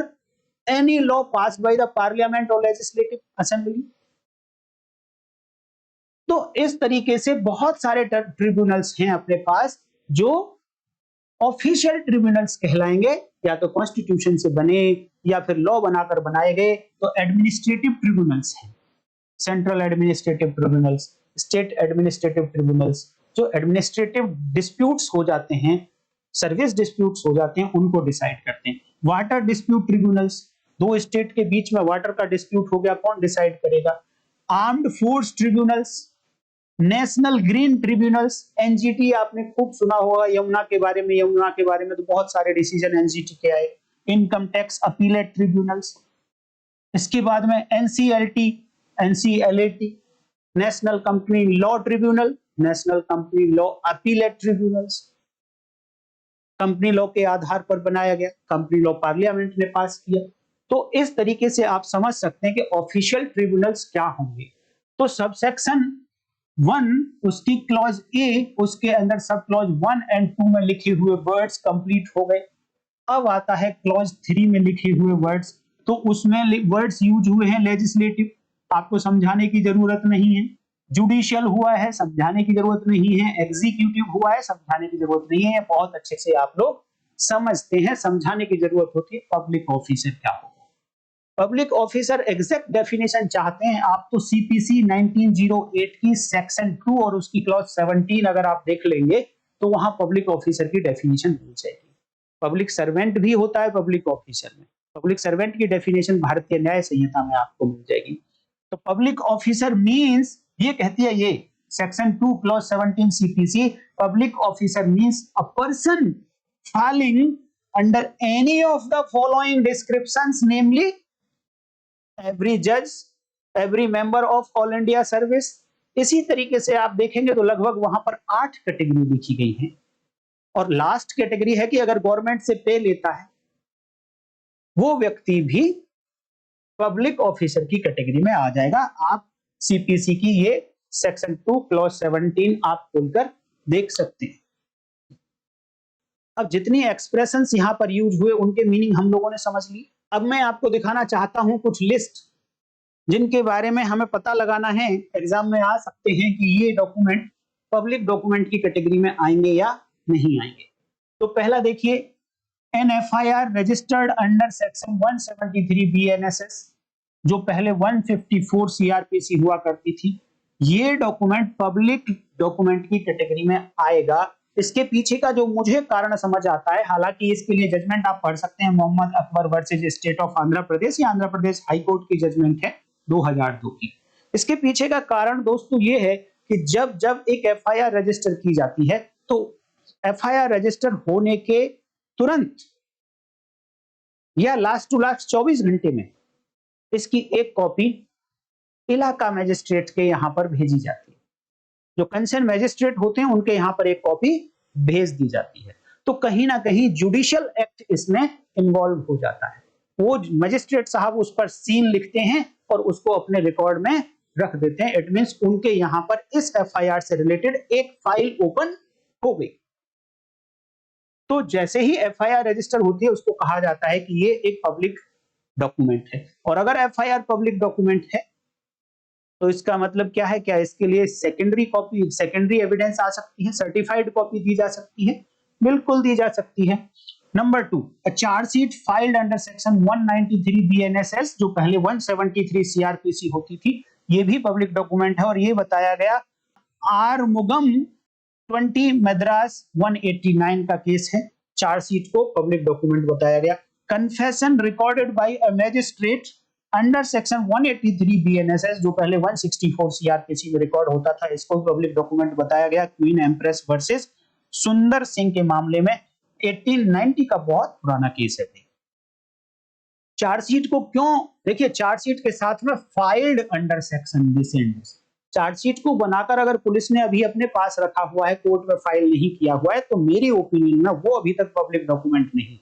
any law passed by the Parliament or Legislative Assembly। तो इस तरीके से बहुत सारे ट्रिब्यूनल्स हैं अपने पास जो ऑफिशियल ट्रिब्यूनल्स कहलाएंगे, या तो कॉन्स्टिट्यूशन से बने या फिर लॉ बनाकर बनाए गए। तो एडमिनिस्ट्रेटिव ट्रिब्यूनल्स हैं, central administrative tribunals, state administrative tribunals. जो एडमिनिस्ट्रेटिव डिस्प्यूट्स हो जाते हैं, सर्विस डिस्प्यूट्स हो जाते हैं, उनको डिसाइड करते हैं। वाटर डिस्प्यूट ट्रिब्यूनल्स, दो स्टेट के बीच में वाटर का डिस्प्यूट हो गया, कौन डिसाइड करेगा। Armed force tribunals, national green tribunals, NGT आपने खूब सुना होगा यमुना के बारे में, यमुना के बारे में तो बहुत सारे डिसीजन एनजीटी के आए। इनकम टैक्स अपीलेट ट्रिब्यूनल्स, इसके बाद में NCLT, NCLAT, national company law tribunal, national company law appellate tribunals, company law के आधार पर बनाया गया, कंपनी लॉ पार्लियामेंट ने पास किया। तो इस तरीके से आप समझ सकते हैं कि ऑफिशियल ट्रिब्यूनल्स क्या होंगे। तो सबसेक्शन 1 उसकी क्लॉज ए, उसके अंदर सब क्लॉज 1 एंड 2 में लिखे हुए वर्ड्स कंप्लीट हो गए। अब आता है क्लॉज 3 में लिखे हुए वर्ड्स, तो उसमें वर्ड्स यूज हुए हैं लेजिस्लेटिव, आपको समझाने की जरूरत नहीं है। जुडिशियल हुआ है, समझाने की जरूरत नहीं है। एग्जीक्यूटिव हुआ है, समझाने की जरूरत नहीं है, बहुत अच्छे से आप लोग समझते हैं। समझाने की जरूरत होती है पब्लिक ऑफिसर क्या होगा। पब्लिक ऑफिसर एग्जैक्ट डेफिनेशन चाहते हैं आप तो सीपीसी 1908 की सेक्शन 2 और उसकी क्लॉज 17 अगर आप देख लेंगे तो वहां पब्लिक ऑफिसर की डेफिनेशन मिल जाएगी। पब्लिक सर्वेंट भी होता है पब्लिक ऑफिसर में, पब्लिक सर्वेंट की डेफिनेशन भारतीय न्याय संहिता में आपको मिल जाएगी। तो पब्लिक ऑफिसर मींस, ये कहती है ये section 2 clause 17 CPC, public officer means a person falling under any of the following descriptions, namely every judge, every member of all India service. इसी तरीके से आप देखेंगे तो लगभग वहां पर 8 कैटेगरी लिखी गई हैं। और लास्ट कैटेगरी है कि अगर गवर्नमेंट से पे लेता है वो व्यक्ति भी पब्लिक ऑफिसर की कैटेगरी में आ जाएगा। आप सीपीसी की ये सेक्शन 2 क्लॉज 17 आप खोलकर देख सकते हैं। अब जितनी एक्सप्रेशंस यहां पर यूज हुए उनके मीनिंग हम लोगों ने समझ ली। अब मैं आपको दिखाना चाहता हूं कुछ लिस्ट जिनके बारे में हमें पता लगाना है, एग्जाम में आ सकते हैं कि ये डॉक्यूमेंट पब्लिक डॉक्यूमेंट की कैटेगरी में आएंगे या नहीं आएंगे। तो पहला देखिए, an FIR registered under section 173 BNSS, जो पहले 154 सीआरपीसी हुआ करती थी, ये डॉक्यूमेंट पब्लिक डॉक्यूमेंट की कैटेगरी में आएगा। इसके पीछे का जो मुझे कारण समझ आता है, हालांकि इसके लिए जजमेंट आप पढ़ सकते हैं, Mohammad Akbar versus state of Andhra Pradesh, या आंध्र प्रदेश हाई कोर्ट की जजमेंट है 2002 की। इसके पीछे का कारण दोस्तों ये है कि जब जब एक एफआईआर रजिस्टर की जाती है तो एफआईआर रजिस्टर होने के तुरंत या लास्ट टू लास्ट 24 घंटे में इसकी एक कॉपी इलाका मजिस्ट्रेट के यहां पर भेजी जाती है। जो कंसर्न मजिस्ट्रेट होते हैं उनके यहां पर एक कॉपी भेज दी जाती है। तो कहीं ना कहीं जुडिशियल एक्ट इसमें इन्वॉल्व हो जाता है। वो मजिस्ट्रेट साहब उस पर सील लिखते हैं और उसको अपने रिकॉर्ड में रख देते हैं। इट मींस उनके यहां पर इस एफआईआर से रिलेटेड एक फाइल ओपन हो गई। तो जैसे ही एफआईआर रजिस्टर होती है उसको कहा जाता है कि ये एक पब्लिक डॉक्यूमेंट है। और अगर एफआईआर पब्लिक डॉक्यूमेंट है तो इसका मतलब क्या है, क्या इसके लिए सेकेंडरी कॉपी, सेकेंडरी एविडेंस आ सकती है, सर्टिफाइड कॉपी दी जा सकती है? बिल्कुल दी जा सकती है। Number 2, a charge sheet filed under section 193 BNSS जो पहले 173 CRPC होती थी, ये भी पब्लिक डॉक्यूमेंट है और ये बताया गया आरमुगम 20 मद्रास 189 का केस है। चार्जशीट को पब्लिक डॉक्यूमेंट बताया गया। Confession recorded by a magistrate under section 183 BNSS जो पहले 164 CRPC में रिकॉर्ड होता था, इसको पब्लिक डॉक्यूमेंट बताया गया। क्वीन एम्प्रेस वर्सेस सुंदर सिंह के मामले में 1890 का बहुत पुराना केस है। चार्जशीट को क्यों, देखिए चार्जशीट के साथ में filed under section this and, chargesheet को बनाकर अगर पुलिस ने अभी अपने पास रखा हुआ है, कोर्ट में फाइल नहीं किया हुआ है, तो मेरी ओपिनियन में वो अभी तक पब्लिक डॉक्यूमेंट नहीं।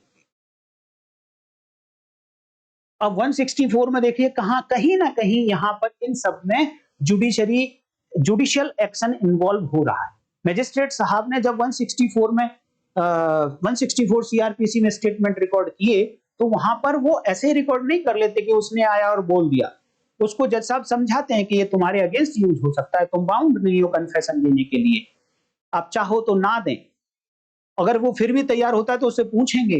अब 164 में देखिए कहीं ना कहीं यहां पर इन सब में जुडिशियल एक्शन इन्वॉल्व हो रहा है। मैजिस्ट्रेट साहब ने जब 164 में 164 सीआरपीसी में स्टेटमेंट रिकॉर्ड किए तो वहां पर वो ऐसे रिकॉर्ड नहीं कर लेते कि उसने आया और बोल दिया। उसको जज साहब समझाते हैं कि ये तुम्हारे अगेंस्ट यूज हो सकता है, तुम बाउंड नहीं हो कन्फेशन देने के लिए, आप चाहो तो ना दें। अगर वो फिर भी तैयार होता है तो उससे पूछेंगे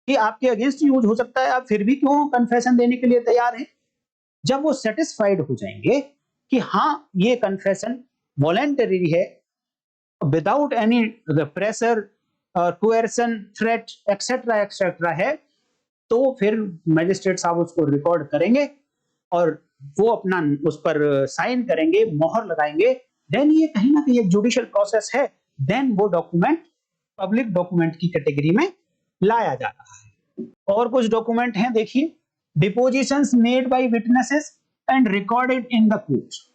कि आपके अगेंस्ट यूज हो सकता है, आप फिर भी क्यों कन्फेशन देने के लिए तैयार हैं। जब वो सेटिस्फाइड हो जाएंगे कि हाँ ये कन्फेशन वॉलेंटरी है, without any pressure, coercion, threat et cetera et cetera है, तो फिर मैजिस्ट्रेट साहब उसको रिकॉर्ड करेंगे और वो अपना उस पर साइन करेंगे, मोहर लगाएंगे। देन ये कहीं ना कहीं एक जुडिशियल प्रोसेस है, देन वो डॉक्यूमेंट पब्लिक डॉक्यूमेंट की कैटेगरी में लाया जा रहा है। और कुछ डॉक्यूमेंट हैं, देखिए, depositions made by witnesses and recorded in the court.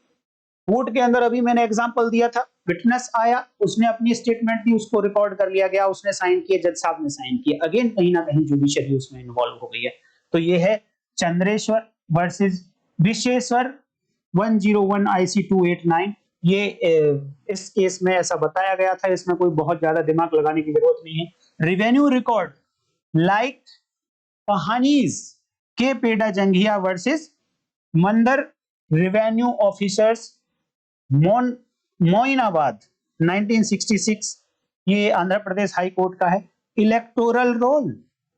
Court के अंदर अभी मैंने एग्जांपल दिया था, विटनेस आया, उसने अपनी स्टेटमेंट दी, उसको रिकॉर्ड कर लिया गया, उसने साइन किया, जज साहब ने साइन किया, अगेन कहीं ना कहीं जुडिशियरी उसमें इन्वॉल्व हो गई है। तो ये है चंद्रेश्वर वर्सेस विशेश्वर 101 IC 289। ये इस केस में ऐसा बताया गया था, इसमें कोई बहुत ज्यादा दिमाग लगाने की जरूरत नहीं है। रिवेन्यू रिकॉर्ड लाइक कहानीज के पेडा जंघिया वर्सेस मंदर रेवेन्यू ऑफिसर्स मोइनाबाद 1966, ये आंध्र प्रदेश हाई कोर्ट का है। इलेक्टोरल रोल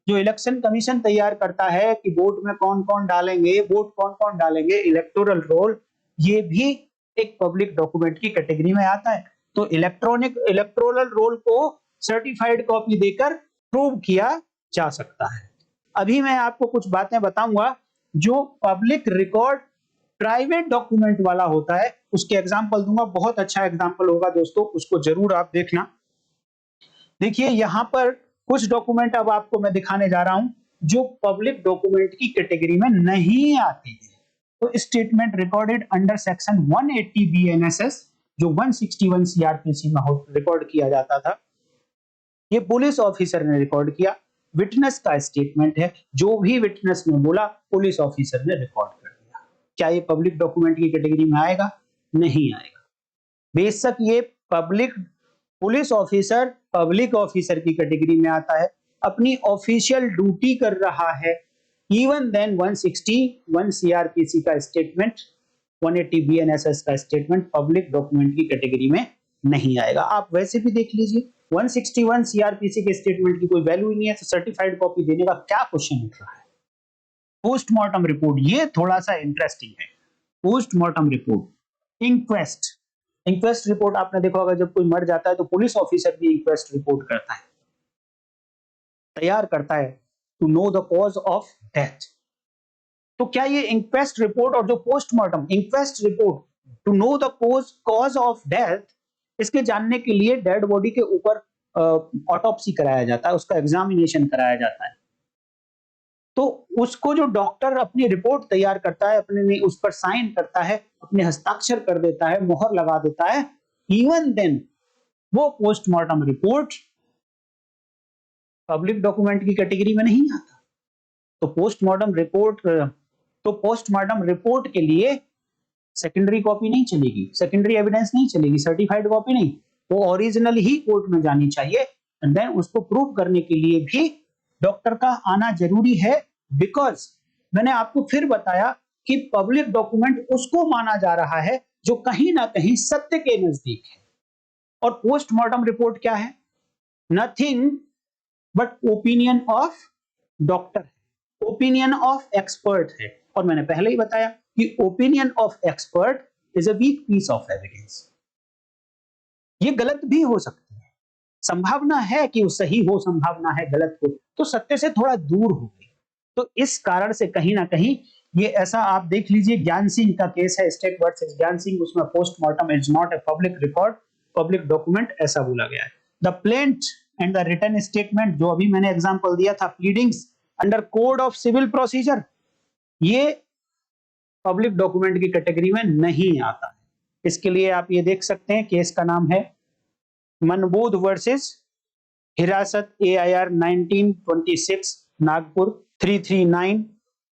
जो इलेक्शन कमीशन तैयार करता है कि वोट में कौन कौन डालेंगे, वोट कौन कौन डालेंगे, इलेक्टोरल रोल, ये भी एक पब्लिक डॉक्यूमेंट की कैटेगरी में आता है। तो इलेक्टोरल रोल को सर्टिफाइड कॉपी देकर प्रूव किया जा सकता है। अभी मैं आपको कुछ बातें बताऊंगा जो पब्लिक रिकॉर्ड प्राइवेट डॉक्यूमेंट वाला होता है, उसके एग्जांपल दूंगा, बहुत अच्छा एग्जांपल होगा दोस्तों, उसको जरूर आप देखना। देखिए यहां पर कुछ डॉक्यूमेंट अब आपको मैं दिखाने जा रहा हूं जो पब्लिक डॉक्यूमेंट की कैटेगरी में नहीं आते हैं। तो statement recorded under section 180 BNSS जो 161 CRPC में रिकॉर्ड किया जाता था, ये पुलिस ऑफिसर ने रिकॉर्ड किया। विटनेस का स्टेटमेंट है, जो भी विटनेस ने बोला पुलिस ऑफिसर ने रिकॉर्ड कर दिया। क्या ये पब्लिक डॉक्यूमेंट की कैटेगरी में आएगा? नहीं आएगा। बेशक ये पुलिस ऑफिसर पब्लिक ऑफिसर की कैटेगरी में आता है, अपनी ऑफिशियल ड्यूटी कर रहा है, इवन देन 161 CRPC का स्टेटमेंट, 180 BNSS का स्टेटमेंट पब्लिक डॉक्यूमेंट की कैटेगरी में नहीं आएगा। आप वैसे भी देख लीजिए 161 CRPC के स्टेटमेंट की कोई वैल्यू ही नहीं है, तो सर्टिफाइड कॉपी देने का क्या क्वेश्चन उठ रहा है। पोस्टमार्टम रिपोर्ट, ये थोड़ा सा इंटरेस्टिंग है। पोस्टमार्टम रिपोर्ट, इंक्वेस्ट रिपोर्ट आपने देखा होगा, जब कोई मर जाता है तो पुलिस ऑफिसर भी इंक्वेस्ट रिपोर्ट करता है, तैयार करता है to know the cause of death. तो क्या ये इंक्वेस्ट रिपोर्ट और जो postmortem, inquest report to know the cause of death, इसके जानने के लिए डेड बॉडी के ऊपर ऑटोप्सी कराया जाता है, उसका एग्जामिनेशन कराया जाता है। तो उसको जो डॉक्टर अपनी रिपोर्ट तैयार करता है, अपने उस पर साइन करता है, अपने हस्ताक्षर कर देता है, मोहर लगा देता है, इवन देन वो पोस्टमार्टम रिपोर्ट पब्लिक डॉक्यूमेंट की कैटेगरी में नहीं आता। तो पोस्टमार्टम रिपोर्ट के लिए सेकेंडरी कॉपी नहीं चलेगी, सेकेंडरी एविडेंस नहीं चलेगी, सर्टिफाइड कॉपी नहीं, वो ओरिजिनल ही कोर्ट में जानी चाहिए। एंड देन उसको प्रूव करने के लिए भी डॉक्टर का आना जरूरी है, बिकॉज मैंने आपको फिर बताया कि पब्लिक डॉक्यूमेंट उसको माना जा रहा है जो कहीं ना कहीं सत्य के नजदीक है। और पोस्टमार्टम रिपोर्ट क्या है? Nothing but opinion of doctor है, ओपिनियन ऑफ एक्सपर्ट है। और मैंने पहले ही बताया कि opinion of expert is a weak piece of evidence. ये गलत भी हो सकती है, संभावना है कि वो सही हो, संभावना है गलत हो, तो सत्य से थोड़ा दूर हो गई। तो इस कारण से कहीं ना कहीं ये ऐसा, आप देख लीजिए ज्ञान सिंह का केस है, स्टेट वर्सेस ज्ञान सिंह, उसमें postmortem is not a public record, public document ऐसा बोला गया है। The plaint and the written statement, जो अभी मैंने एग्जांपल दिया था, pleadings under code of civil procedure, ये पब्लिक डॉक्यूमेंट की कैटेगरी में नहीं आता है। इसके लिए आप ये देख सकते हैं, केस का नाम है मनबोध वर्सेस हिरासत, AIR 1926 नागपुर 339।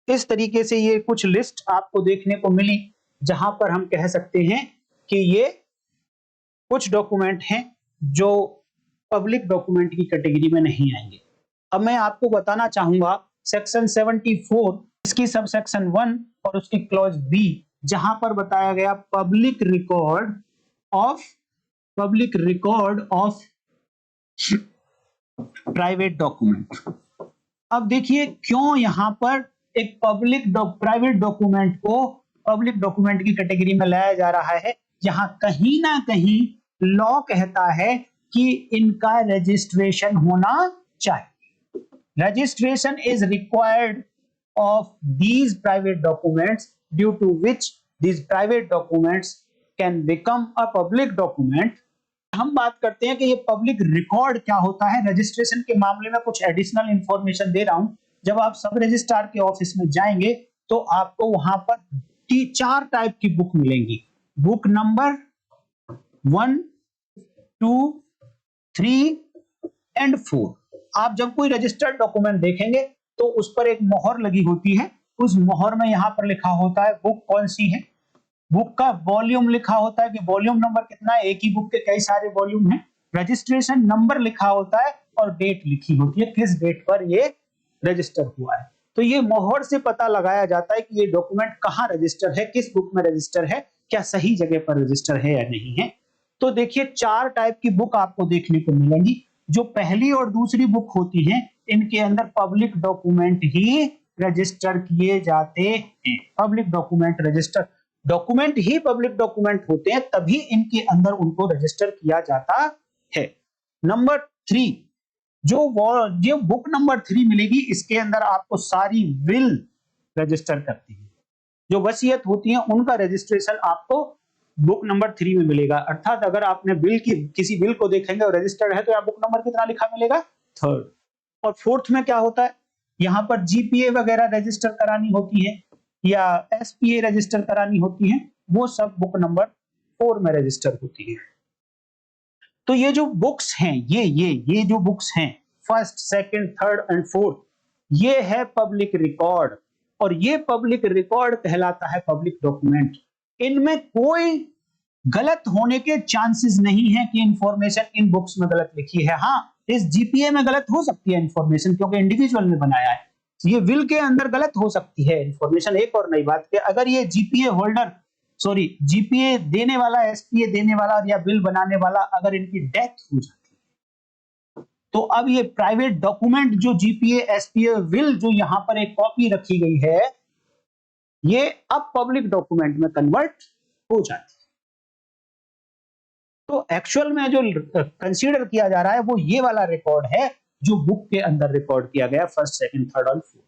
इस तरीके से ये कुछ लिस्ट आपको देखने को मिली, जहां पर हम कह सकते हैं कि ये कुछ डॉक्यूमेंट हैं जो पब्लिक डॉक्यूमेंट की कैटेगरी में नहीं आएंगे। अब मैं आपको बताना चाहूंगा सेक्शन 74, इसकी सब सेक्शन 1 और उसकी क्लॉज बी, जहां पर बताया गया public record of private document. अब देखिए क्यों यहां पर एक प्राइवेट डॉक्यूमेंट को पब्लिक डॉक्यूमेंट की कैटेगरी में लाया जा रहा है। यहां कहीं ना कहीं लॉ कहता है कि इनका रजिस्ट्रेशन होना चाहिए। Registration is required of these private documents due to which these private documents can become a public document. हम बात करते हैं कि ये पब्लिक रिकॉर्ड क्या होता है। रजिस्ट्रेशन के मामले में कुछ एडिशनल इंफॉर्मेशन दे रहा हूं। जब आप सब रजिस्ट्रार के ऑफिस में जाएंगे तो आपको वहां पर 4 टाइप की बुक मिलेंगी। Book number 1, 2, 3 and 4। आप जब कोई रजिस्टर्ड डॉक्यूमेंट देखेंगे तो उस पर एक मोहर लगी होती है, उस मोहर में यहां पर लिखा होता है बुक कौन सी है, बुक का वॉल्यूम लिखा होता है कि वॉल्यूम नंबर कितना है, एक ही बुक के कई सारे वॉल्यूम हैं, रजिस्ट्रेशन नंबर लिखा होता है और डेट लिखी होती है, किस डेट पर ये रजिस्टर हुआ है। तो ये मोहर से पता लगाया जाता है कि ये डॉक्यूमेंट कहां रजिस्टर है, किस बुक में रजिस्टर है, क्या सही जगह पर रजिस्टर है या नहीं है। तो देखिए 4 टाइप की बुक आपको देखने को मिलेंगी। जो पहली और दूसरी बुक होती हैं, इनके अंदर पब्लिक डॉक्यूमेंट ही रजिस्टर किए जाते हैं। पब्लिक डॉक्यूमेंट ही पब्लिक डॉक्यूमेंट होते हैं, तभी इनके अंदर उनको रजिस्टर किया जाता है। नंबर 3, जो बुक नंबर 3 मिलेगी, इसके अंदर आपको सारी विल रजिस्टर करती है। जो वसीयत होती है उनका रजिस्ट्रेशन आपको बुक नंबर 3 में मिलेगा। अर्थात अगर आपने किसी बिल को देखेंगे और रजिस्टर्ड है तो यहाँ बुक नंबर कितना लिखा मिलेगा, 3rd। और 4th में क्या होता है, यहाँ पर GPA वगैरह रजिस्टर करानी होती है या SPA रजिस्टर करानी होती है, वो सब बुक नंबर 4 में रजिस्टर होती है। तो ये जो बुक्स हैं, ये जो बुक्स हैं 1st, 2nd, 3rd and 4th, ये है पब्लिक रिकॉर्ड, और ये पब्लिक रिकॉर्ड कहलाता है पब्लिक डॉक्यूमेंट। इनमें कोई गलत होने के चांसेस नहीं है कि इंफॉर्मेशन इन बुक्स में गलत लिखी है। हाँ, इस GPA में गलत हो सकती है इंफॉर्मेशन, क्योंकि इंडिविजुअल ने बनाया है। ये विल के अंदर गलत हो सकती है इंफॉर्मेशन। एक और नई बात कि अगर ये GPA देने वाला, SPA देने वाला या बिल बनाने वाला अगर इनकी डेथ हो जाती है, तो अब ये प्राइवेट डॉक्यूमेंट जो GPA, SPA, विल जो यहां पर एक कॉपी रखी गई है, ये अब पब्लिक डॉक्यूमेंट में कन्वर्ट हो जाती है। तो एक्चुअल में जो कंसीडर किया जा रहा है वो ये वाला रिकॉर्ड है जो बुक के अंदर रिकॉर्ड किया गया 1st, 2nd, 3rd और 4th,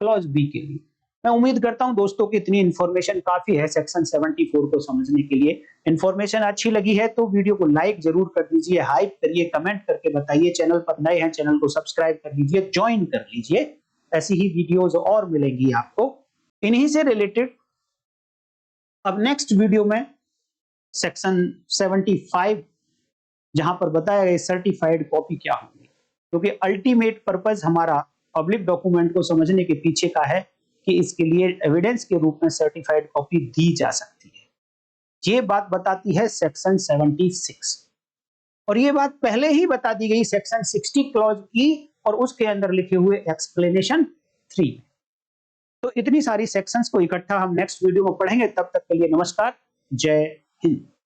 क्लॉज बी के लिए। मैं उम्मीद करता हूं दोस्तों कि इतनी इंफॉर्मेशन काफी है सेक्शन 74 को समझने के लिए। इंफॉर्मेशन अच्छी लगी है तो वीडियो को लाइक जरूर कर दीजिए, हाइप करिए, कमेंट करके बताइए। चैनल पर नए हैं, चैनल को सब्सक्राइब कर लीजिए, ज्वाइन कर लीजिए। ऐसी ही वीडियोस और मिलेंगी आपको इन्हीं से रिलेटेड। अब नेक्स्ट वीडियो में सेक्शन 75, जहां पर बताया गया सर्टिफाइड कॉपी क्या होगी, क्योंकि अल्टीमेट पर्पस हमारा पब्लिक डॉक्यूमेंट को समझने के पीछे का है कि इसके लिए एविडेंस के रूप में सर्टिफाइड कॉपी दी जा सकती है। ये बात बताती है सेक्शन 76, और ये बात पहले ही बता दी गई सेक्शन 60 क्लॉज ई और उसके अंदर लिखे हुए एक्सप्लेनेशन 3। तो इतनी सारी सेक्शंस को इकट्ठा हम नेक्स्ट वीडियो में पढ़ेंगे। तब तक के लिए नमस्कार, जय हिंद।